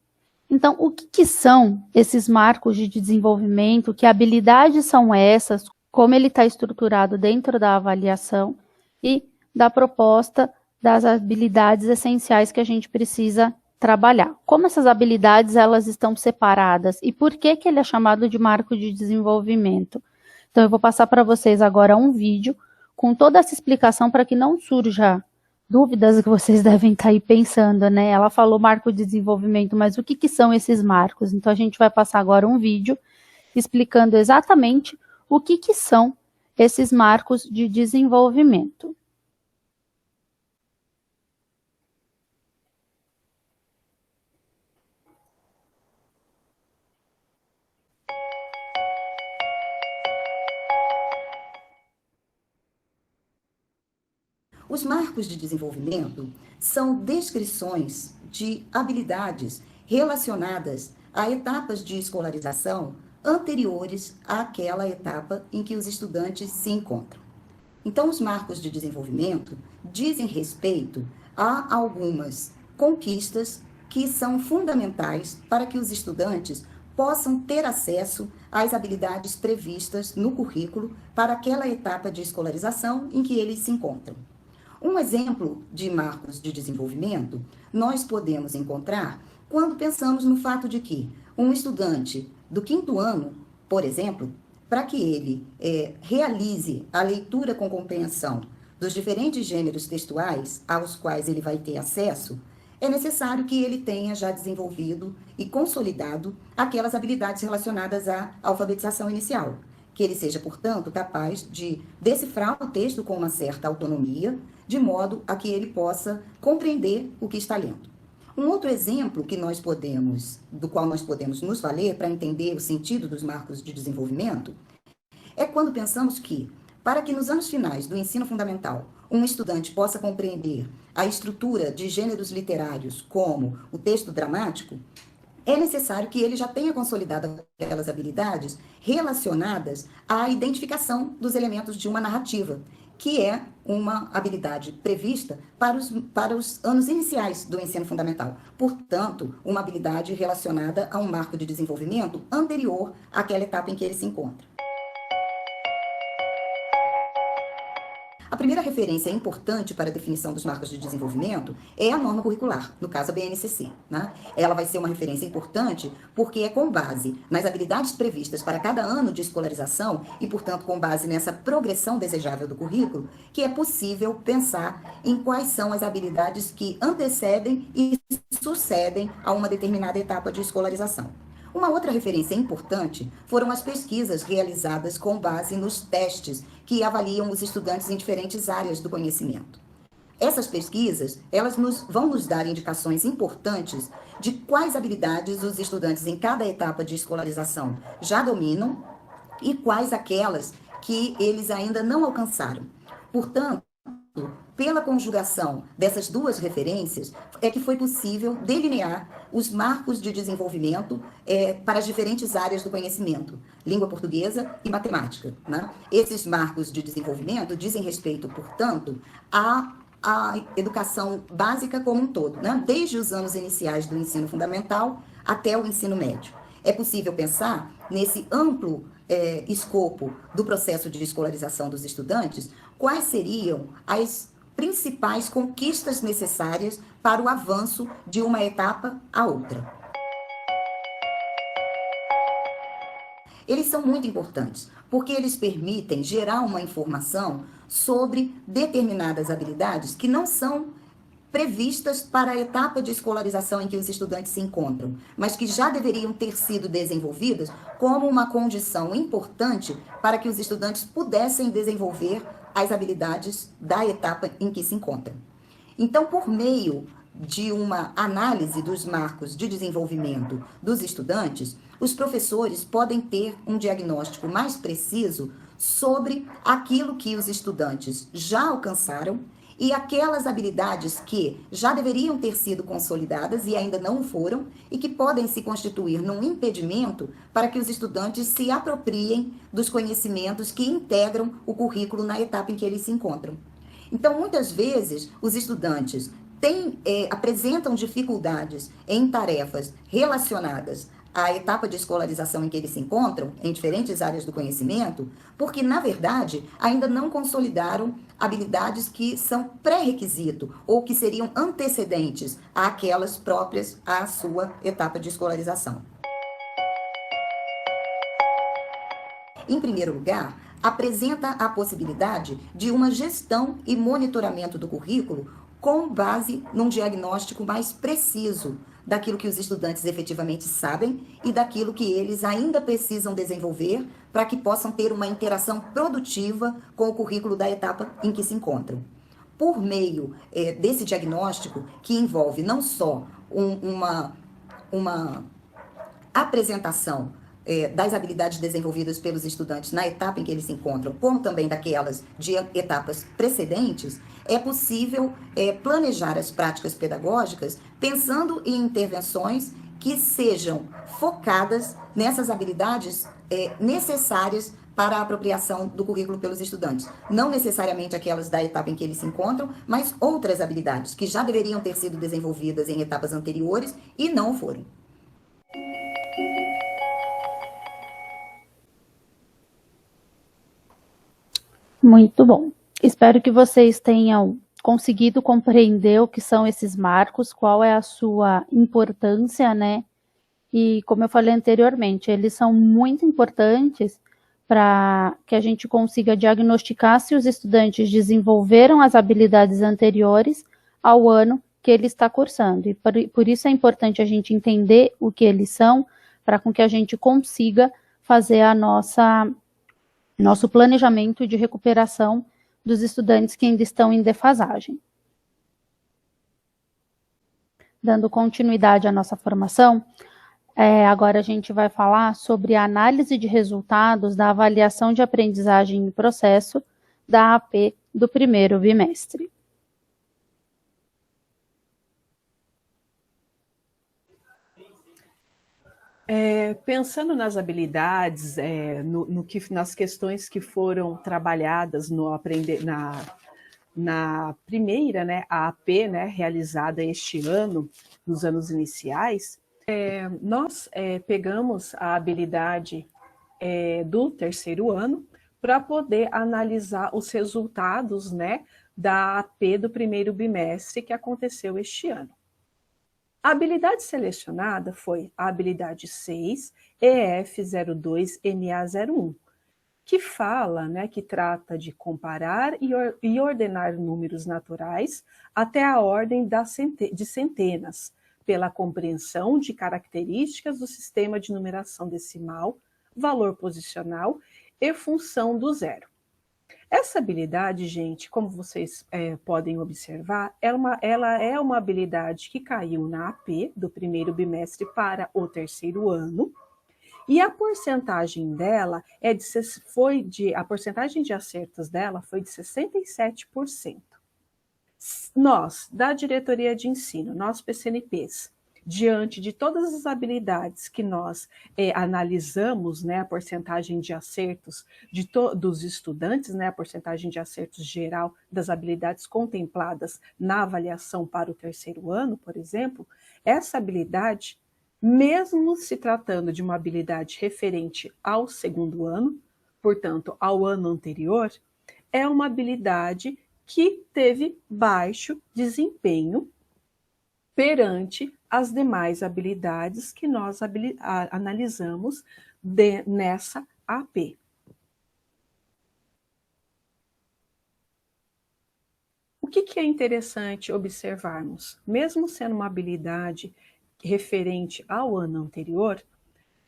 Então, o que são esses marcos de desenvolvimento? Que habilidades são essas? Como ele está estruturado dentro da avaliação e da proposta das habilidades essenciais que a gente precisa trabalhar. Como essas habilidades elas estão separadas e por que ele é chamado de marco de desenvolvimento? Então, eu vou passar para vocês agora um vídeo com toda essa explicação para que não surja dúvidas que vocês devem estar aí pensando, né? Ela falou marco de desenvolvimento, mas o que são esses marcos? Então, a gente vai passar agora um vídeo explicando exatamente o que são esses marcos de desenvolvimento. Os marcos de desenvolvimento são descrições de habilidades relacionadas a etapas de escolarização anteriores àquela etapa em que os estudantes se encontram. Então, os marcos de desenvolvimento dizem respeito a algumas conquistas que são fundamentais para que os estudantes possam ter acesso às habilidades previstas no currículo para aquela etapa de escolarização em que eles se encontram. Um exemplo de marcos de desenvolvimento nós podemos encontrar quando pensamos no fato de que um estudante do 5º ano, por exemplo, para que ele realize a leitura com compreensão dos diferentes gêneros textuais aos quais ele vai ter acesso, é necessário que ele tenha já desenvolvido e consolidado aquelas habilidades relacionadas à alfabetização inicial, que ele seja, portanto, capaz de decifrar o texto com uma certa autonomia, de modo a que ele possa compreender o que está lendo. Um outro exemplo do qual nós podemos nos valer para entender o sentido dos marcos de desenvolvimento é quando pensamos que, para que nos anos finais do ensino fundamental, um estudante possa compreender a estrutura de gêneros literários como o texto dramático, é necessário que ele já tenha consolidado aquelas habilidades relacionadas à identificação dos elementos de uma narrativa, que é uma habilidade prevista para os anos iniciais do ensino fundamental. Portanto, uma habilidade relacionada a um marco de desenvolvimento anterior àquela etapa em que ele se encontra. A primeira referência importante para a definição dos marcos de desenvolvimento é a norma curricular, no caso a BNCC, né? Ela vai ser uma referência importante porque é com base nas habilidades previstas para cada ano de escolarização e, portanto, com base nessa progressão desejável do currículo, que é possível pensar em quais são as habilidades que antecedem e sucedem a uma determinada etapa de escolarização. Uma outra referência importante foram as pesquisas realizadas com base nos testes que avaliam os estudantes em diferentes áreas do conhecimento. Essas pesquisas, vão nos dar indicações importantes de quais habilidades os estudantes em cada etapa de escolarização já dominam e quais aquelas que eles ainda não alcançaram. Portanto, pela conjugação dessas duas referências, é que foi possível delinear os marcos de desenvolvimento para as diferentes áreas do conhecimento, língua portuguesa e matemática, né? Esses marcos de desenvolvimento dizem respeito, portanto, à educação básica como um todo, né? Desde os anos iniciais do ensino fundamental até o ensino médio. É possível pensar nesse amplo escopo do processo de escolarização dos estudantes, quais seriam as principais conquistas necessárias para o avanço de uma etapa à outra. Eles são muito importantes, porque eles permitem gerar uma informação sobre determinadas habilidades que não são previstas para a etapa de escolarização em que os estudantes se encontram, mas que já deveriam ter sido desenvolvidas como uma condição importante para que os estudantes pudessem desenvolver as habilidades da etapa em que se encontram. Então, por meio de uma análise dos marcos de desenvolvimento dos estudantes, os professores podem ter um diagnóstico mais preciso sobre aquilo que os estudantes já alcançaram e aquelas habilidades que já deveriam ter sido consolidadas e ainda não foram e que podem se constituir num impedimento para que os estudantes se apropriem dos conhecimentos que integram o currículo na etapa em que eles se encontram. Então, muitas vezes, os estudantes apresentam dificuldades em tarefas relacionadas à etapa de escolarização em que eles se encontram, em diferentes áreas do conhecimento, porque, na verdade, ainda não consolidaram habilidades que são pré-requisito ou que seriam antecedentes àquelas próprias à sua etapa de escolarização. Em primeiro lugar, apresenta a possibilidade de uma gestão e monitoramento do currículo com base num diagnóstico mais preciso daquilo que os estudantes efetivamente sabem e daquilo que eles ainda precisam desenvolver para que possam ter uma interação produtiva com o currículo da etapa em que se encontram. Por meio desse diagnóstico, que envolve não só uma apresentação das habilidades desenvolvidas pelos estudantes na etapa em que eles se encontram, como também daquelas de etapas precedentes, é possível planejar as práticas pedagógicas pensando em intervenções que sejam focadas nessas habilidades necessárias para a apropriação do currículo pelos estudantes. Não necessariamente aquelas da etapa em que eles se encontram, mas outras habilidades que já deveriam ter sido desenvolvidas em etapas anteriores e não foram. Muito bom. Espero que vocês tenham conseguido compreender o que são esses marcos, qual é a sua importância, né? E como eu falei anteriormente, eles são muito importantes para que a gente consiga diagnosticar se os estudantes desenvolveram as habilidades anteriores ao ano que ele está cursando. E por isso é importante a gente entender o que eles são, para com que a gente consiga fazer nosso planejamento de recuperação dos estudantes que ainda estão em defasagem. Dando continuidade à nossa formação, agora a gente vai falar sobre a análise de resultados da avaliação de aprendizagem e processo da AP do primeiro bimestre. Pensando nas habilidades, nas questões que foram trabalhadas na primeira, né, a AP, né, realizada este ano, nos anos iniciais, nós pegamos a habilidade do terceiro ano, para poder analisar os resultados, né, da AP do primeiro bimestre que aconteceu este ano. A habilidade selecionada foi a habilidade 6, EF02MA01, que fala, né, que trata de comparar e ordenar números naturais até a ordem de centenas, pela compreensão de características do sistema de numeração decimal, valor posicional e função do zero. Essa habilidade, gente, como vocês podem observar, ela é uma habilidade que caiu na AP do primeiro bimestre para o terceiro ano, e a porcentagem dela a porcentagem de acertos dela foi de 67%. Nós, da diretoria de ensino, nós PCNPs, diante de todas as habilidades que nós analisamos, né, a porcentagem de acertos dos estudantes, né, a porcentagem de acertos geral das habilidades contempladas na avaliação para o terceiro ano, por exemplo, essa habilidade, mesmo se tratando de uma habilidade referente ao segundo ano, portanto, ao ano anterior, é uma habilidade que teve baixo desempenho perante as demais habilidades que nós analisamos nessa AP. O que é interessante observarmos? Mesmo sendo uma habilidade referente ao ano anterior,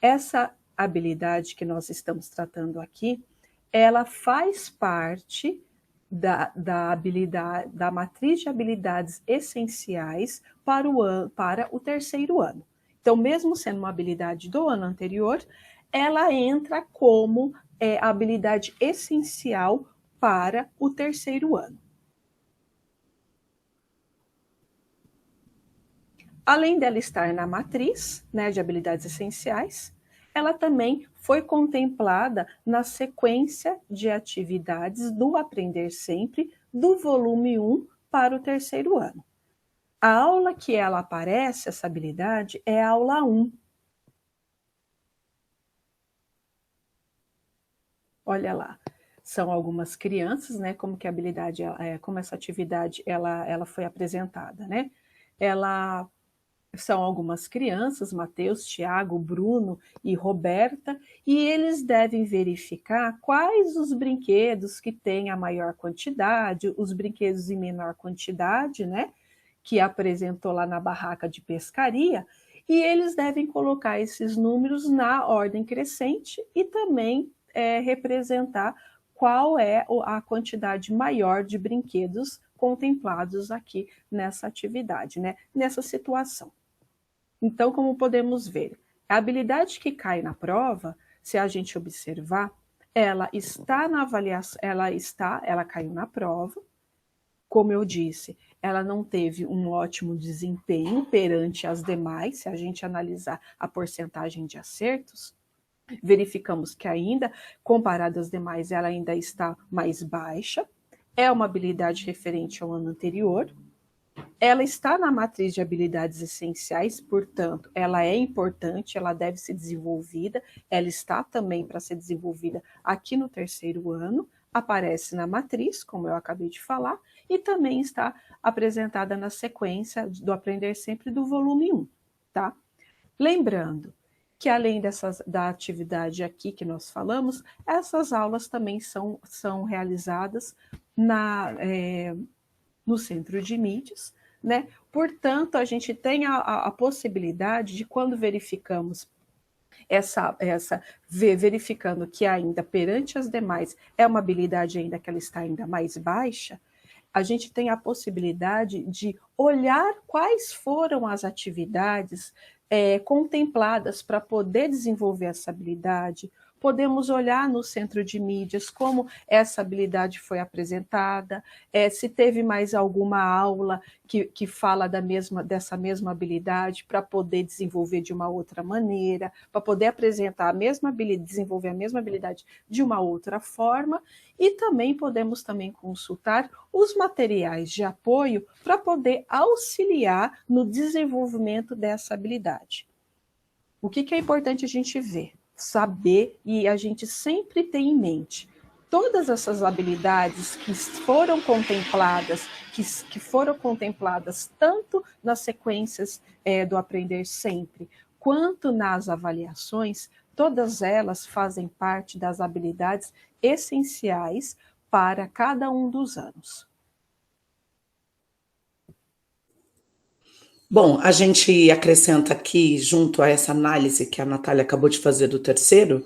essa habilidade que nós estamos tratando aqui, ela faz parte da matriz de habilidades essenciais para o terceiro ano. Então, mesmo sendo uma habilidade do ano anterior, ela entra como a habilidade essencial para o terceiro ano. Além dela estar na matriz, né, de habilidades essenciais, ela também foi contemplada na sequência de atividades do Aprender Sempre, do volume 1 para o terceiro ano. A aula que ela aparece, essa habilidade, é a aula 1. Olha lá, são algumas crianças, né, como que a habilidade, como essa atividade ela foi apresentada, né? São algumas crianças, Mateus, Tiago, Bruno e Roberta, e eles devem verificar quais os brinquedos que têm a maior quantidade, os brinquedos em menor quantidade, né, que apresentou lá na barraca de pescaria, e eles devem colocar esses números na ordem crescente e também representar qual é a quantidade maior de brinquedos contemplados aqui nessa atividade, né, nessa situação. Então, como podemos ver, a habilidade que cai na prova, se a gente observar, ela está na avaliação, ela caiu na prova, como eu disse, ela não teve um ótimo desempenho perante as demais, se a gente analisar a porcentagem de acertos, verificamos que ainda, comparada às demais, ela ainda está mais baixa, é uma habilidade referente ao ano anterior, ela está na matriz de habilidades essenciais, portanto, ela é importante, ela deve ser desenvolvida, ela está também para ser desenvolvida aqui no terceiro ano, aparece na matriz, como eu acabei de falar, e também está apresentada na sequência do Aprender Sempre do volume 1, tá? Lembrando que além da atividade aqui que nós falamos, essas aulas também são realizadas no Centro de Mídias, né? Portanto, a gente tem a possibilidade de, quando verificamos verificando que ainda perante as demais é uma habilidade ainda que ela está ainda mais baixa, a gente tem a possibilidade de olhar quais foram as atividades contempladas para poder desenvolver essa habilidade. Podemos olhar no Centro de Mídias como essa habilidade foi apresentada, se teve mais alguma aula que fala dessa mesma habilidade para poder desenvolver de uma outra maneira, para poder apresentar a mesma habilidade, desenvolver a mesma habilidade de uma outra forma, e também podemos consultar os materiais de apoio para poder auxiliar no desenvolvimento dessa habilidade. O que é importante a gente ver? Saber, e a gente sempre tem em mente, todas essas habilidades que foram contempladas, que foram contempladas tanto nas sequências do Aprender Sempre, quanto nas avaliações, todas elas fazem parte das habilidades essenciais para cada um dos anos. Bom, a gente acrescenta aqui, junto a essa análise que a Natália acabou de fazer do terceiro,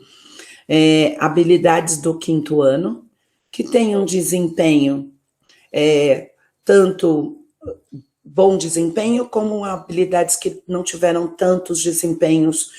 habilidades do quinto ano, que tem um desempenho, tanto bom desempenho, como habilidades que não tiveram tantos desempenhos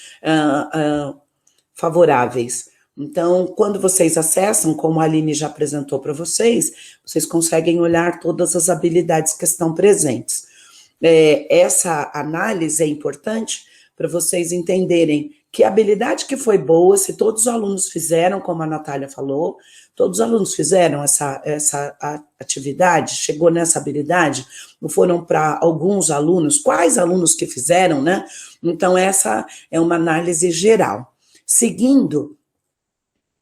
favoráveis. Então, quando vocês acessam, como a Aline já apresentou para vocês, vocês conseguem olhar todas as habilidades que estão presentes. Essa análise é importante para vocês entenderem que a habilidade que foi boa, se todos os alunos fizeram, como a Natália falou, todos os alunos fizeram essa atividade, chegou nessa habilidade, não foram para alguns alunos, quais alunos que fizeram, né? Então, essa é uma análise geral. Seguindo,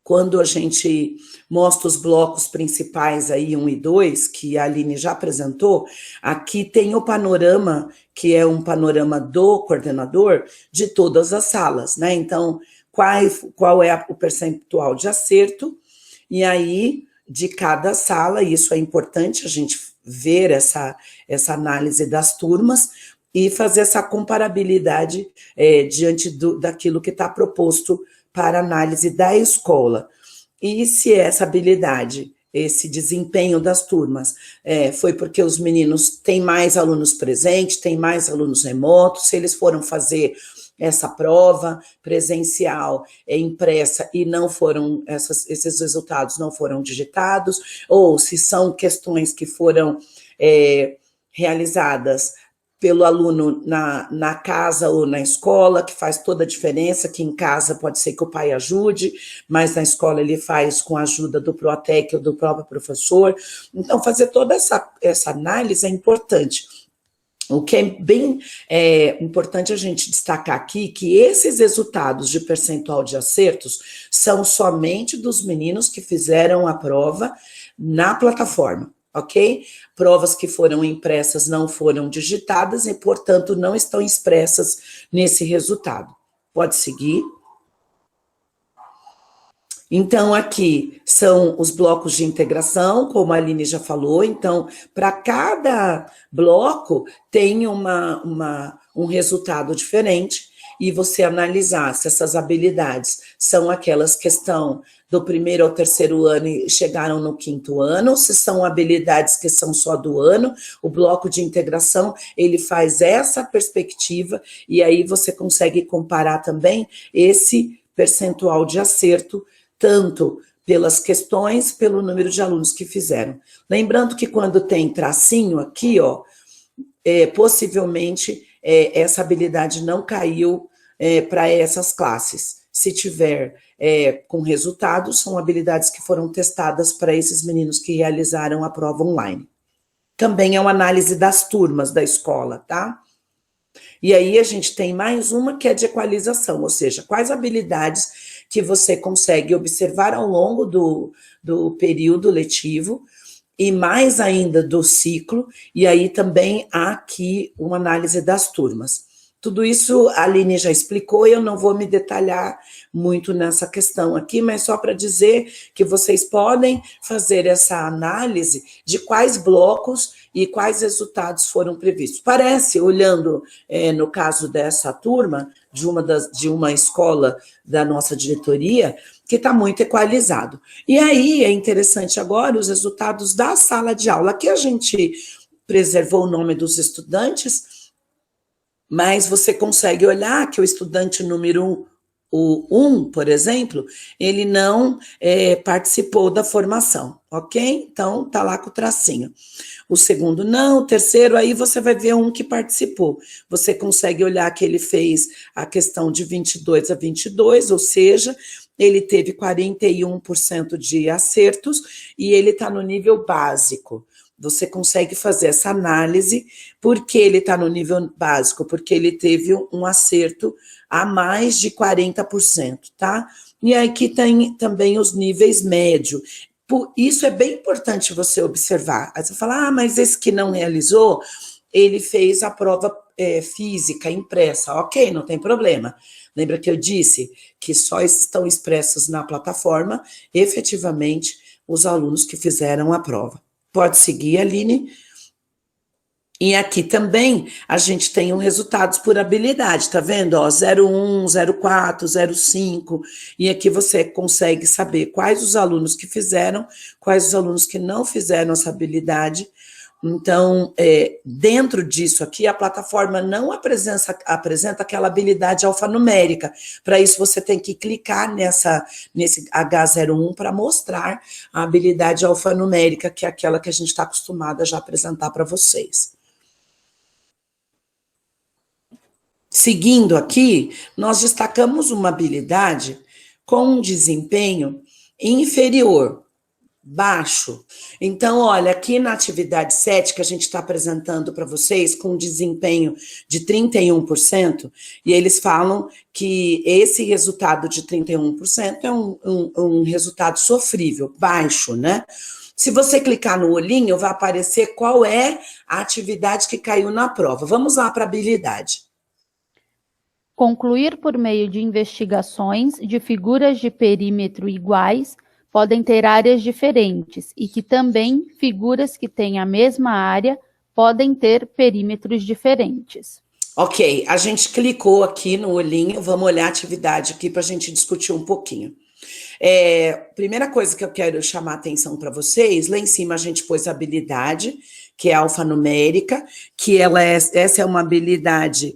quando a gente mostra os blocos principais aí, 1 e 2, que a Aline já apresentou, aqui tem o panorama, que é um panorama do coordenador, de todas as salas, né? Então, qual é o percentual de acerto, e aí, de cada sala, isso é importante a gente ver essa análise das turmas, e fazer essa comparabilidade diante daquilo que está proposto para análise da escola. E se essa habilidade, esse desempenho das turmas, foi porque os meninos têm mais alunos presentes, têm mais alunos remotos, se eles foram fazer essa prova presencial impressa e não foram, esses resultados não foram digitados, ou se são questões que foram realizadas pelo aluno na casa ou na escola, que faz toda a diferença, que em casa pode ser que o pai ajude, mas na escola ele faz com a ajuda do Proatec ou do próprio professor. Então, fazer toda essa análise é importante. O que é bem importante a gente destacar aqui, que esses resultados de percentual de acertos são somente dos meninos que fizeram a prova na plataforma. Ok? Provas que foram impressas não foram digitadas e, portanto, não estão expressas nesse resultado. Pode seguir. Então, aqui são os blocos de integração, como a Aline já falou. Então, para cada bloco tem um resultado diferente, e você analisar se essas habilidades são aquelas que estão do primeiro ao terceiro ano e chegaram no quinto ano, se são habilidades que são só do ano. O bloco de integração, ele faz essa perspectiva, e aí você consegue comparar também esse percentual de acerto, tanto pelas questões, pelo número de alunos que fizeram. Lembrando que quando tem tracinho aqui, ó, possivelmente essa habilidade não caiu para essas classes. Se tiver com resultados, são habilidades que foram testadas para esses meninos que realizaram a prova online. Também é uma análise das turmas da escola, tá? E aí a gente tem mais uma que é de equalização, ou seja, quais habilidades que você consegue observar ao longo do período letivo e mais ainda do ciclo, e aí também há aqui uma análise das turmas. Tudo isso a Aline já explicou e eu não vou me detalhar muito nessa questão aqui, mas só para dizer que vocês podem fazer essa análise de quais blocos e quais resultados foram previstos. Parece, olhando no caso dessa turma, de uma escola da nossa diretoria, que está muito equalizado. E aí é interessante agora os resultados da sala de aula. Aqui a gente preservou o nome dos estudantes, mas você consegue olhar que o estudante número 1, por exemplo, ele não participou da formação, ok? Então, tá lá com o tracinho. O segundo não, o terceiro, aí você vai ver um que participou. Você consegue olhar que ele fez a questão de 22 a 22, ou seja, ele teve 41% de acertos e ele está no nível básico. Você consegue fazer essa análise. Por que ele está no nível básico? Porque ele teve um acerto a mais de 40%, tá? E aqui tem também os níveis médio. Isso é bem importante você observar. Aí você fala, mas esse que não realizou, ele fez a prova física impressa. Ok, não tem problema. Lembra que eu disse que só estão expressos na plataforma, efetivamente, os alunos que fizeram a prova. Pode seguir, Aline. E aqui também a gente tem resultados por habilidade, tá vendo? 01, 04, 05, e aqui você consegue saber quais os alunos que fizeram, quais os alunos que não fizeram essa habilidade. Então, dentro disso aqui, a plataforma não apresenta aquela habilidade alfanumérica. Para isso, você tem que clicar nesse H01 para mostrar a habilidade alfanumérica, que é aquela que a gente está acostumado a já apresentar para vocês. Seguindo aqui, nós destacamos uma habilidade com um desempenho inferior, baixo. Então, olha, aqui na atividade 7, que a gente está apresentando para vocês, com um desempenho de 31%, e eles falam que esse resultado de 31% é um resultado sofrível, baixo, né? Se você clicar no olhinho, vai aparecer qual é a atividade que caiu na prova. Vamos lá para a habilidade. Concluir por meio de investigações de figuras de perímetro iguais podem ter áreas diferentes e que também figuras que têm a mesma área podem ter perímetros diferentes. Ok, a gente clicou aqui no olhinho, vamos olhar a atividade aqui para a gente discutir um pouquinho. Primeira coisa que eu quero chamar a atenção para vocês, lá em cima a gente pôs a habilidade, que é alfanumérica, que essa é uma habilidade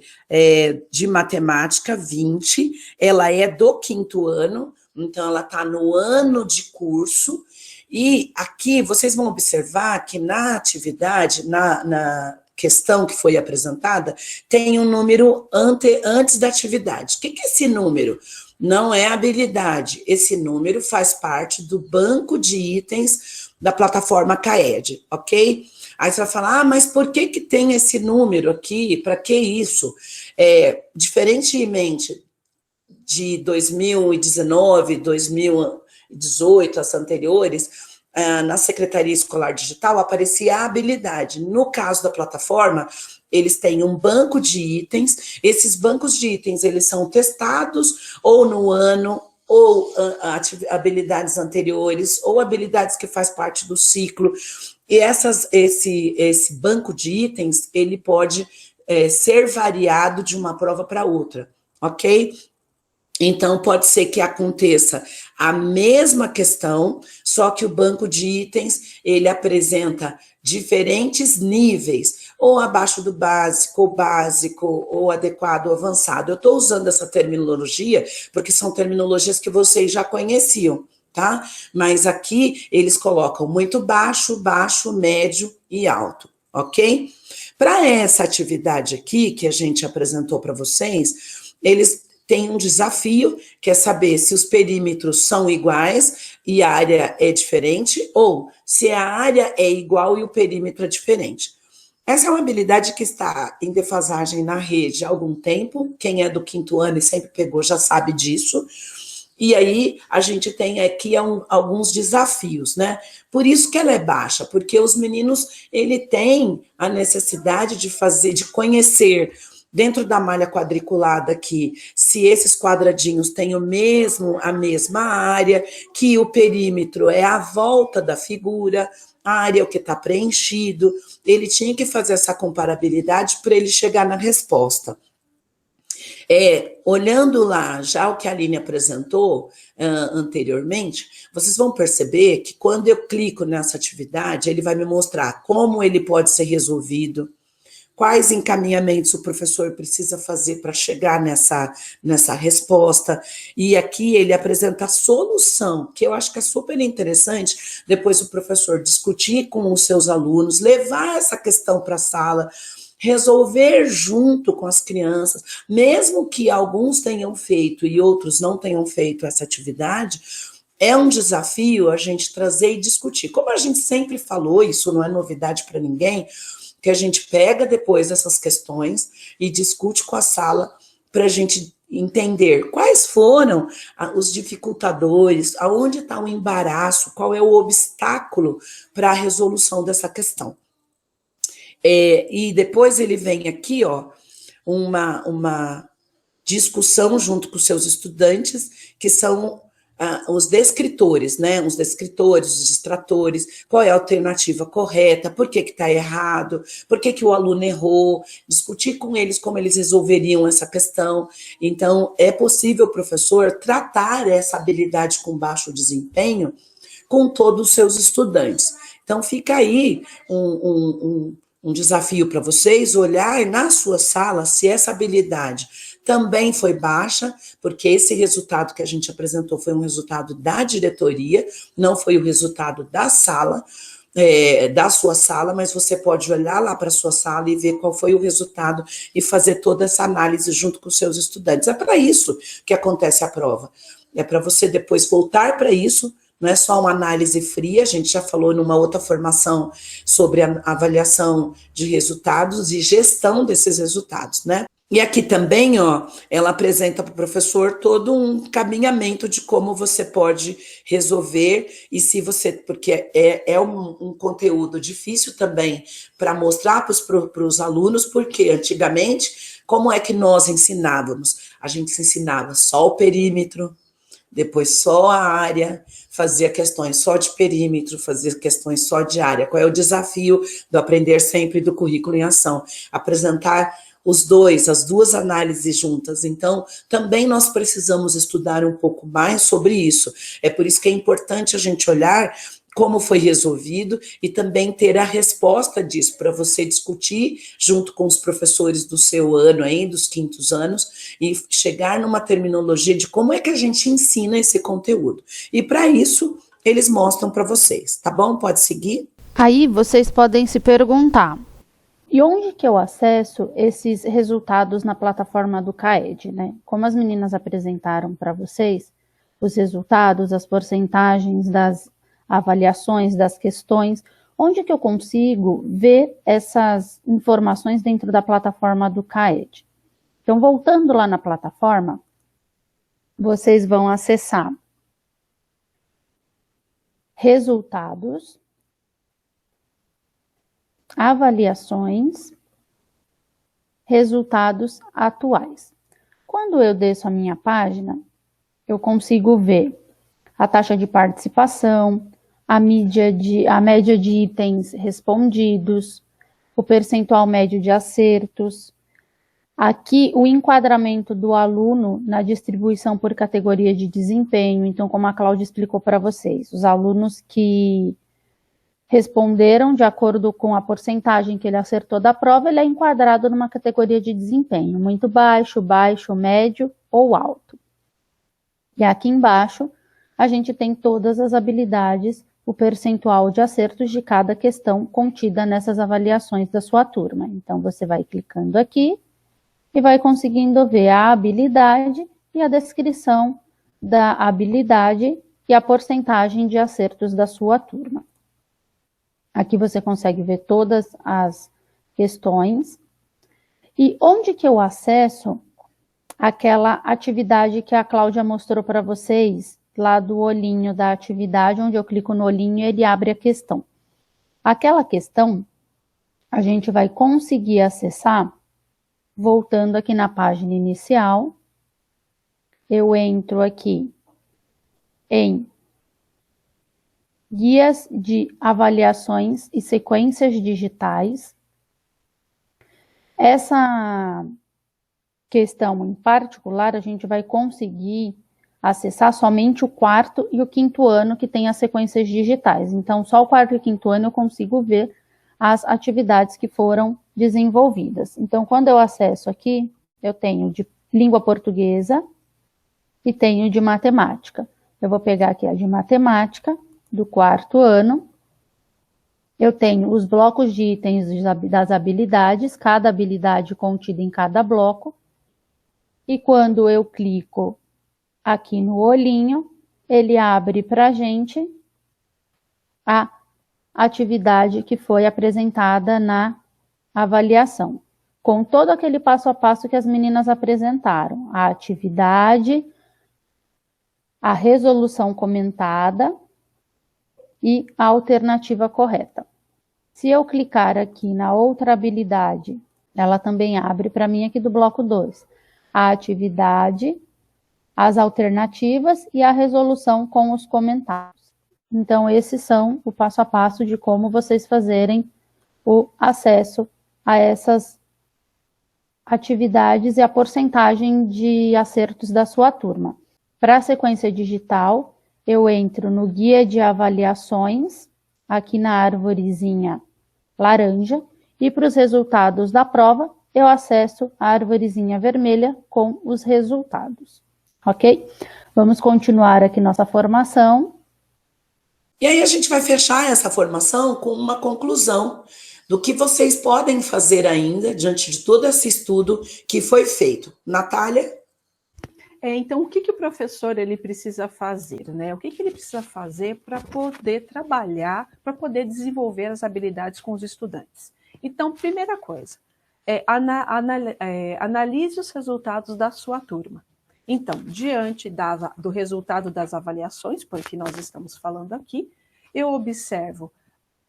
de matemática 20, ela é do 5º ano, então ela está no ano de curso, e aqui vocês vão observar que na atividade, na questão que foi apresentada, tem um número antes da atividade. O que é esse número? Não é habilidade, esse número faz parte do banco de itens da plataforma CAED, ok? Aí você vai falar, mas por que tem esse número aqui? Para que isso? Diferentemente de 2019, 2018, as anteriores, na Secretaria Escolar Digital aparecia a habilidade. No caso da plataforma, eles têm um banco de itens, esses bancos de itens eles são testados ou no ano, ou habilidades anteriores, ou habilidades que faz parte do ciclo, e esse banco de itens, ele pode ser variado de uma prova para outra, ok? Então, pode ser que aconteça a mesma questão, só que o banco de itens, ele apresenta diferentes níveis, ou abaixo do básico, ou adequado, ou avançado. Eu estou usando essa terminologia, porque são terminologias que vocês já conheciam, tá? Mas aqui, eles colocam muito baixo, médio e alto, ok? Para essa atividade aqui, que a gente apresentou para vocês, eles tem um desafio, que é saber se os perímetros são iguais e a área é diferente, ou se a área é igual e o perímetro é diferente. Essa é uma habilidade que está em defasagem na rede há algum tempo, quem é do 5º ano e sempre pegou já sabe disso, e aí a gente tem aqui alguns desafios, né? Por isso que ela é baixa, porque os meninos, ele tem a necessidade de conhecer dentro da malha quadriculada aqui, se esses quadradinhos têm a mesma área, que o perímetro é a volta da figura, a área é o que está preenchido, ele tinha que fazer essa comparabilidade para ele chegar na resposta. Olhando lá já o que a Aline apresentou anteriormente, vocês vão perceber que quando eu clico nessa atividade, ele vai me mostrar como ele pode ser resolvido, quais encaminhamentos o professor precisa fazer para chegar nessa resposta, e aqui ele apresenta a solução, que eu acho que é super interessante, depois o professor discutir com os seus alunos, levar essa questão para a sala, resolver junto com as crianças, mesmo que alguns tenham feito e outros não tenham feito essa atividade, é um desafio a gente trazer e discutir. Como a gente sempre falou, isso não é novidade para ninguém, que a gente pega depois essas questões e discute com a sala para a gente entender quais foram os dificultadores, aonde está o embaraço, qual é o obstáculo para a resolução dessa questão. E depois ele vem aqui, ó, uma discussão junto com os seus estudantes, que são os descritores, né? Os descritores, os distratores, qual é a alternativa correta, por que está errado, por que o aluno errou, discutir com eles como eles resolveriam essa questão. Então, é possível, professor, tratar essa habilidade com baixo desempenho com todos os seus estudantes. Então, fica aí um desafio para vocês, olhar na sua sala se essa habilidade também foi baixa, porque esse resultado que a gente apresentou foi um resultado da diretoria, não foi o resultado da sala, da sua sala, mas você pode olhar lá para a sua sala e ver qual foi o resultado e fazer toda essa análise junto com os seus estudantes. É para isso que acontece a prova. É para você depois voltar para isso. Não é só uma análise fria, a gente já falou numa outra formação sobre a avaliação de resultados e gestão desses resultados, né? E aqui também, ó, ela apresenta para o professor todo um caminhamento de como você pode resolver e se você, porque é um conteúdo difícil também para mostrar para os alunos, porque antigamente, como é que nós ensinávamos? A gente se ensinava só o perímetro, depois só a área, fazia questões só de perímetro, fazia questões só de área. Qual é o desafio do aprender sempre do currículo em ação? Apresentar as duas análises juntas. Então, também nós precisamos estudar um pouco mais sobre isso. É por isso que é importante a gente olhar como foi resolvido e também ter a resposta disso para você discutir junto com os professores do seu ano aí, dos quintos anos, e chegar numa terminologia de como é que a gente ensina esse conteúdo. E para isso, eles mostram para vocês, tá bom? Pode seguir? Aí vocês podem se perguntar, e onde que eu acesso esses resultados na plataforma do CAED, né? Como as meninas apresentaram para vocês, os resultados, as porcentagens das avaliações, das questões, onde que eu consigo ver essas informações dentro da plataforma do CAED? Então, voltando lá na plataforma, vocês vão acessar resultados, avaliações, resultados atuais. Quando eu desço a minha página, eu consigo ver a taxa de participação, a média de itens respondidos, o percentual médio de acertos. Aqui, o enquadramento do aluno na distribuição por categoria de desempenho. Então, como a Cláudia explicou para vocês, os alunos que responderam de acordo com a porcentagem que ele acertou da prova, ele é enquadrado numa categoria de desempenho, muito baixo, baixo, médio ou alto. E aqui embaixo, a gente tem todas as habilidades, o percentual de acertos de cada questão contida nessas avaliações da sua turma. Então, você vai clicando aqui e vai conseguindo ver a habilidade e a descrição da habilidade e a porcentagem de acertos da sua turma. Aqui você consegue ver todas as questões. E onde que eu acesso aquela atividade que a Cláudia mostrou para vocês, lá do olhinho da atividade, onde eu clico no olhinho e ele abre a questão. Aquela questão, a gente vai conseguir acessar, voltando aqui na página inicial, eu entro aqui em guias de avaliações e sequências digitais. Essa questão em particular, a gente vai conseguir acessar somente o quarto e o quinto ano que tem as sequências digitais. Então, só o quarto e o quinto ano eu consigo ver as atividades que foram desenvolvidas. Então, quando eu acesso aqui, eu tenho de língua portuguesa e tenho de matemática. Eu vou pegar aqui a de matemática, do quarto ano. Eu tenho os blocos de itens das habilidades, cada habilidade contida em cada bloco. E quando eu clico aqui no olhinho, ele abre para a gente a atividade que foi apresentada na avaliação. com todo aquele passo a passo que as meninas apresentaram. A atividade, a resolução comentada e a alternativa correta. Se eu clicar aqui na outra habilidade, ela também abre para mim aqui do bloco 2. A atividade, as alternativas e a resolução com os comentários. Então, esses são o passo a passo de como vocês fazerem o acesso a essas atividades e a porcentagem de acertos da sua turma. Para a sequência digital, eu entro no guia de avaliações, aqui na árvorezinha laranja, e para os resultados da prova, eu acesso a árvorezinha vermelha com os resultados. Ok? Vamos continuar aqui nossa formação. E aí a gente vai fechar essa formação com uma conclusão do que vocês podem fazer ainda diante de todo esse estudo que foi feito. Natália? Então, o que o professor ele precisa fazer, né? O que ele precisa fazer para poder trabalhar, para poder desenvolver as habilidades com os estudantes? Então, primeira coisa, analise os resultados da sua turma. Então, diante do resultado das avaliações, porque nós estamos falando aqui, eu observo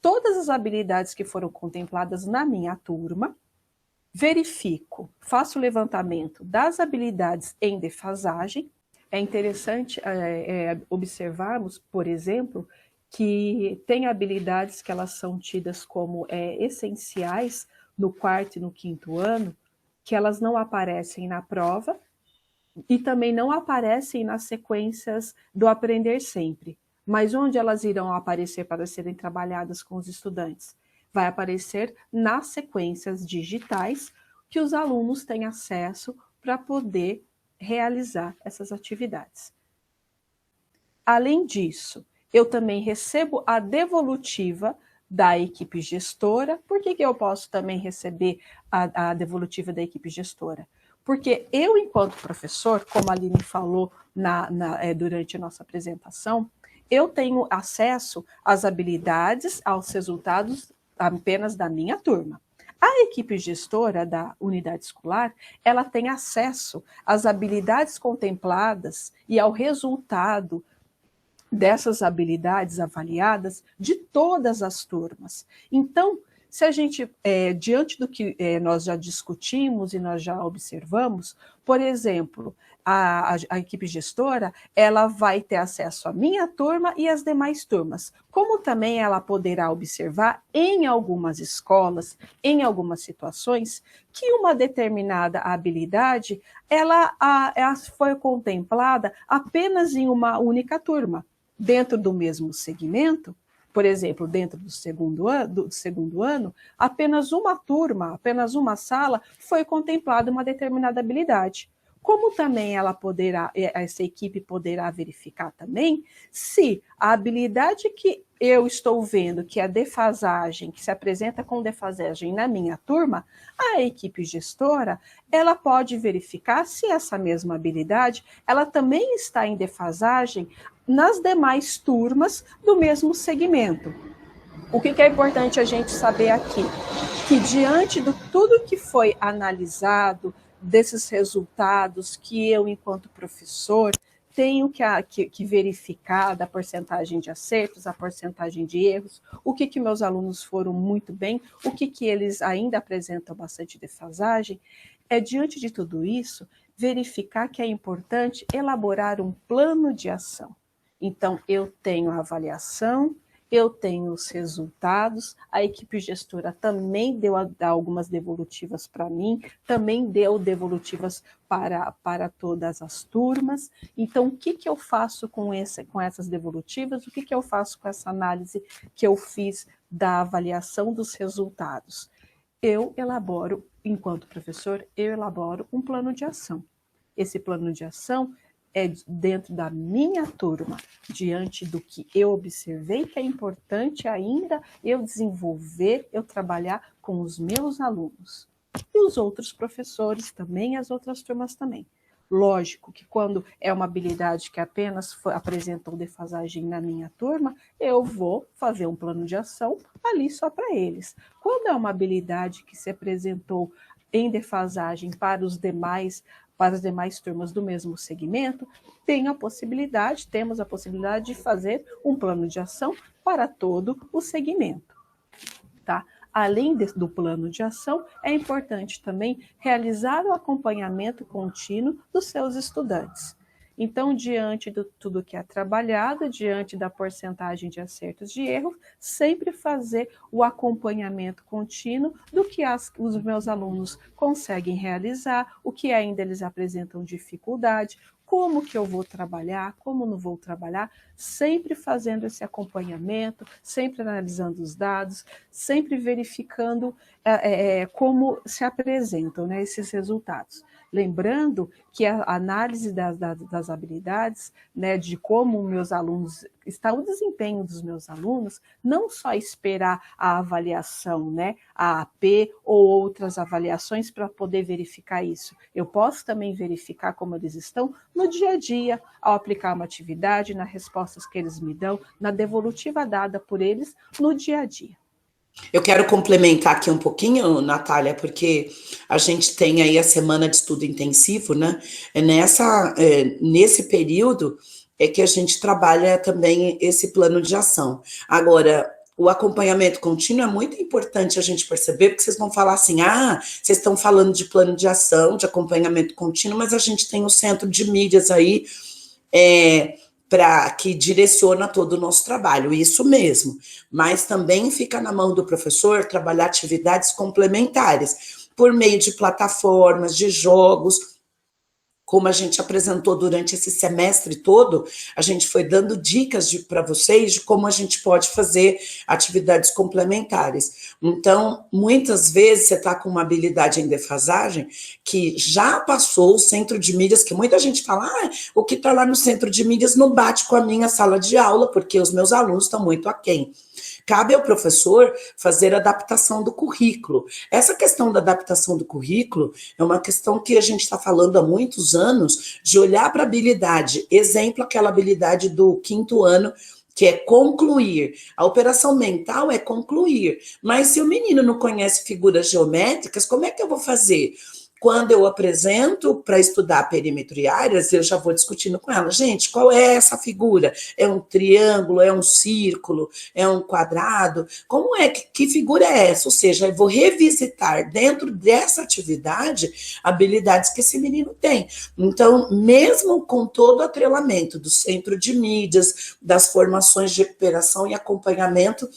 todas as habilidades que foram contempladas na minha turma, verifico, faço o levantamento das habilidades em defasagem. É interessante observarmos, por exemplo, que tem habilidades que elas são tidas como essenciais no 4º e no 5º ano, que elas não aparecem na prova e também não aparecem nas sequências do Aprender Sempre. Mas onde elas irão aparecer para serem trabalhadas com os estudantes? Vai aparecer nas sequências digitais que os alunos têm acesso para poder realizar essas atividades. Além disso, eu também recebo a devolutiva da equipe gestora. Por que eu posso também receber a devolutiva da equipe gestora? Porque eu, enquanto professor, como a Aline falou durante a nossa apresentação, eu tenho acesso às habilidades, aos resultados apenas da minha turma. A equipe gestora da unidade escolar, ela tem acesso às habilidades contempladas e ao resultado dessas habilidades avaliadas de todas as turmas. Então, se a gente, diante do que nós já discutimos e nós já observamos, por exemplo, a equipe gestora, ela vai ter acesso à minha turma e às demais turmas, como também ela poderá observar em algumas escolas, em algumas situações, que uma determinada habilidade, ela foi contemplada apenas em uma única turma, dentro do mesmo segmento. Por exemplo, dentro do segundo ano, apenas uma turma, apenas uma sala foi contemplada uma determinada habilidade. Como também essa equipe poderá verificar também se a habilidade que eu estou vendo, que é a defasagem, que se apresenta com defasagem na minha turma, a equipe gestora, ela pode verificar se essa mesma habilidade, ela também está em defasagem nas demais turmas do mesmo segmento. O que é importante a gente saber aqui? Que diante de tudo que foi analisado, desses resultados que eu, enquanto professor, tenho que verificar da porcentagem de acertos, a porcentagem de erros, o que meus alunos foram muito bem, o que eles ainda apresentam bastante defasagem, diante de tudo isso, verificar que é importante elaborar um plano de ação. Então, eu tenho a avaliação, eu tenho os resultados, a equipe gestora também deu algumas devolutivas para mim, também deu devolutivas para todas as turmas. Então, o que eu faço com essas devolutivas? O que eu faço com essa análise que eu fiz da avaliação dos resultados? Eu elaboro, enquanto professor, eu elaboro um plano de ação. Esse plano de ação é dentro da minha turma, diante do que eu observei que é importante ainda eu desenvolver, eu trabalhar com os meus alunos. E os outros professores também, as outras turmas também. Lógico que quando é uma habilidade que apenas apresentou defasagem na minha turma, eu vou fazer um plano de ação ali só para eles. Quando é uma habilidade que se apresentou em defasagem para as demais turmas do mesmo segmento, temos a possibilidade de fazer um plano de ação para todo o segmento. Tá? Além do plano de ação, é importante também realizar o acompanhamento contínuo dos seus estudantes. Então, diante de tudo que é trabalhado, diante da porcentagem de acertos e erros, sempre fazer o acompanhamento contínuo do que os meus alunos conseguem realizar, o que ainda eles apresentam dificuldade, como que eu vou trabalhar, como não vou trabalhar, sempre fazendo esse acompanhamento, sempre analisando os dados, sempre verificando como se apresentam, né, esses resultados. Lembrando que a análise das habilidades, né, de como meus alunos, está o desempenho dos meus alunos, não só esperar a avaliação, né, a AP ou outras avaliações para poder verificar isso. Eu posso também verificar como eles estão no dia a dia, ao aplicar uma atividade, nas respostas que eles me dão, na devolutiva dada por eles no dia a dia. Eu quero complementar aqui um pouquinho, Natália, porque a gente tem aí a semana de estudo intensivo, né? Nesse período é que a gente trabalha também esse plano de ação. Agora, o acompanhamento contínuo é muito importante a gente perceber, porque vocês vão falar assim, vocês estão falando de plano de ação, de acompanhamento contínuo, mas a gente tem o centro de mídias aí, que direciona todo o nosso trabalho, isso mesmo, mas também fica na mão do professor trabalhar atividades complementares, por meio de plataformas, de jogos, como a gente apresentou durante esse semestre todo, a gente foi dando dicas para vocês de como a gente pode fazer atividades complementares. Então, muitas vezes você está com uma habilidade em defasagem que já passou o centro de mídias, que muita gente fala, o que está lá no centro de mídias não bate com a minha sala de aula, porque os meus alunos estão muito aquém. Cabe ao professor fazer a adaptação do currículo. Essa questão da adaptação do currículo é uma questão que a gente está falando há muitos anos, de olhar para a habilidade. Exemplo, aquela habilidade do 5º ano, que é concluir. A operação mental é concluir. Mas se o menino não conhece figuras geométricas, como é que eu vou fazer? Quando eu apresento para estudar perímetro e áreas, eu já vou discutindo com ela. Gente, qual é essa figura? É um triângulo? É um círculo? É um quadrado? Como é? Que figura é essa? Ou seja, eu vou revisitar dentro dessa atividade habilidades que esse menino tem. Então, mesmo com todo o atrelamento do centro de mídias, das formações de recuperação e acompanhamento,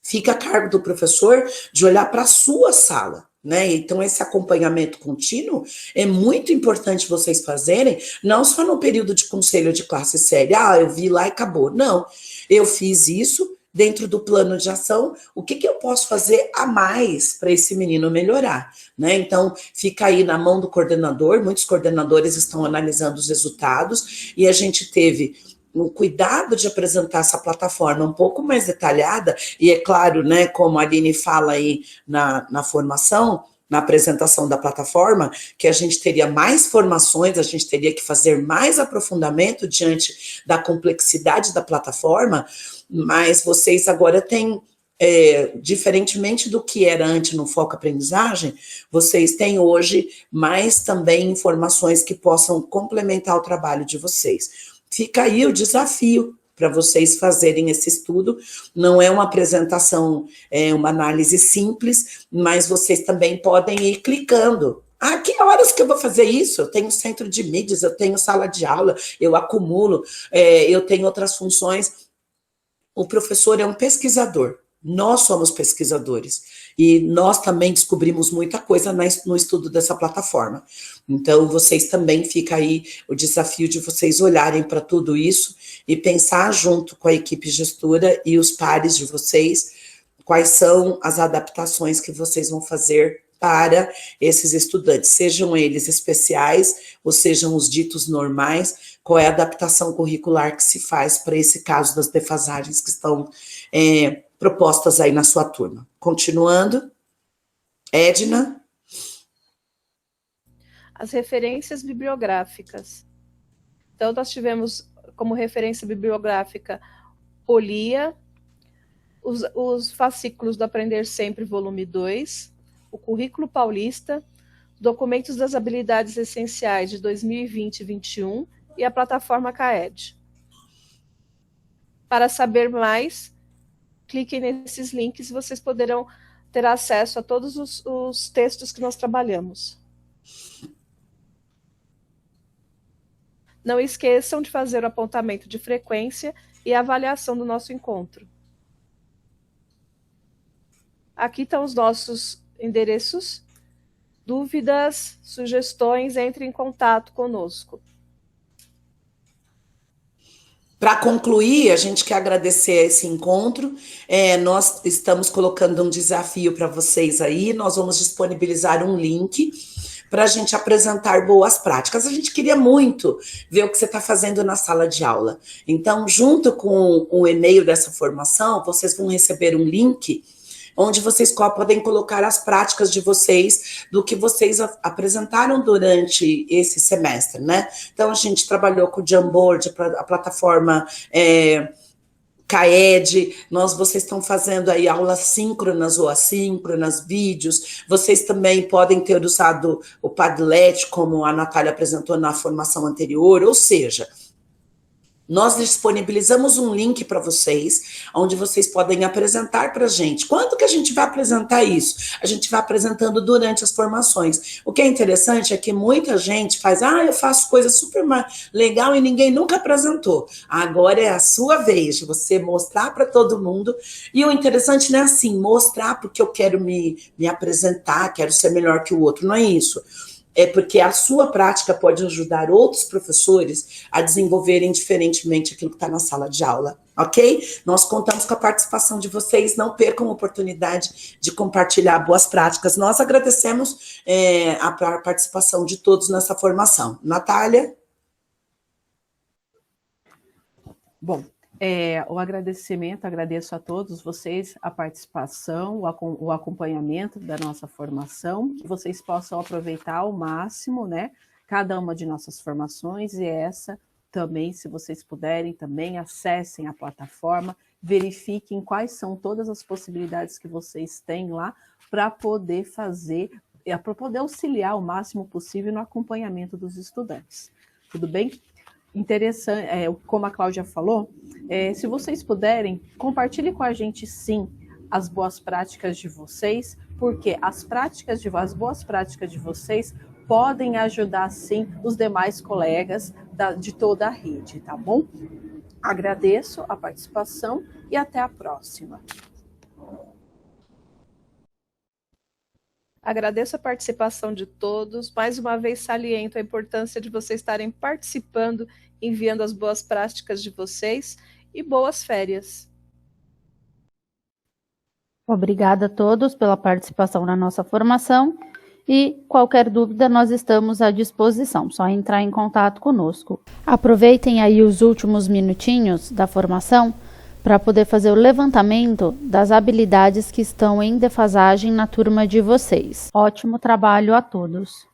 fica a cargo do professor de olhar para a sua sala. Né? Então, esse acompanhamento contínuo é muito importante vocês fazerem, não só no período de conselho de classe séria, eu vi lá e acabou. Não, eu fiz isso dentro do plano de ação, o que eu posso fazer a mais para esse menino melhorar? Né? Então, fica aí na mão do coordenador, muitos coordenadores estão analisando os resultados, e a gente teve no cuidado de apresentar essa plataforma um pouco mais detalhada, e é claro, né, como a Aline fala aí na formação, na apresentação da plataforma, que a gente teria mais formações, a gente teria que fazer mais aprofundamento diante da complexidade da plataforma, mas vocês agora têm, diferentemente do que era antes no Foco Aprendizagem, vocês têm hoje mais também informações que possam complementar o trabalho de vocês. Fica aí o desafio para vocês fazerem esse estudo. Não é uma apresentação, é uma análise simples, mas vocês também podem ir clicando. Que horas que eu vou fazer isso? Eu tenho centro de mídias, eu tenho sala de aula, eu acumulo, eu tenho outras funções. O professor é um pesquisador. Nós somos pesquisadores e nós também descobrimos muita coisa no estudo dessa plataforma. Então, vocês também fica aí o desafio de vocês olharem para tudo isso e pensar junto com a equipe gestora e os pares de vocês quais são as adaptações que vocês vão fazer para esses estudantes, sejam eles especiais ou sejam os ditos normais, qual é a adaptação curricular que se faz para esse caso das defasagens que estão propostas aí na sua turma. Continuando, Edna. As referências bibliográficas. Então, nós tivemos como referência bibliográfica Polia, os fascículos do Aprender Sempre, volume 2, o Currículo Paulista, Documentos das Habilidades Essenciais de 2020 e 2021 e a plataforma CAED. Para saber mais, cliquem nesses links e vocês poderão ter acesso a todos os textos que nós trabalhamos. Não esqueçam de fazer o apontamento de frequência e a avaliação do nosso encontro. Aqui estão os nossos endereços. Dúvidas, sugestões, entre em contato conosco. Para concluir, a gente quer agradecer esse encontro. Nós estamos colocando um desafio para vocês aí. Nós vamos disponibilizar um link para a gente apresentar boas práticas. A gente queria muito ver o que você está fazendo na sala de aula. Então, junto com o e-mail dessa formação, vocês vão receber um link onde vocês podem colocar as práticas de vocês, do que vocês apresentaram durante esse semestre, né? Então, a gente trabalhou com o Jamboard, a plataforma CAED, vocês estão fazendo aí aulas síncronas ou assíncronas, vídeos, vocês também podem ter usado o Padlet, como a Natália apresentou na formação anterior, ou seja, nós disponibilizamos um link para vocês, onde vocês podem apresentar para a gente. Quando que a gente vai apresentar isso? A gente vai apresentando durante as formações. O que é interessante é que muita gente faz, eu faço coisa super legal e ninguém nunca apresentou. Agora é a sua vez de você mostrar para todo mundo. E o interessante não é assim, mostrar porque eu quero me apresentar, quero ser melhor que o outro, não é isso. É porque a sua prática pode ajudar outros professores a desenvolverem diferentemente aquilo que está na sala de aula, ok? Nós contamos com a participação de vocês, não percam a oportunidade de compartilhar boas práticas. Nós agradecemos a participação de todos nessa formação. Natália? Bom, o agradecimento, agradeço a todos vocês a participação, o acompanhamento da nossa formação, que vocês possam aproveitar ao máximo, né, cada uma de nossas formações, e essa também, se vocês puderem, também acessem a plataforma, verifiquem quais são todas as possibilidades que vocês têm lá para poder fazer, para poder auxiliar o máximo possível no acompanhamento dos estudantes. Tudo bem? Interessante, como a Cláudia falou, se vocês puderem, compartilhe com a gente, sim, as boas práticas de vocês, porque as boas práticas de vocês podem ajudar, sim, os demais colegas de toda a rede, tá bom? Agradeço a participação e até a próxima. Agradeço a participação de todos. Mais uma vez saliento a importância de vocês estarem participando, enviando as boas práticas de vocês e boas férias. Obrigada a todos pela participação na nossa formação e qualquer dúvida nós estamos à disposição, só entrar em contato conosco. Aproveitem aí os últimos minutinhos da formação para poder fazer o levantamento das habilidades que estão em defasagem na turma de vocês. Ótimo trabalho a todos!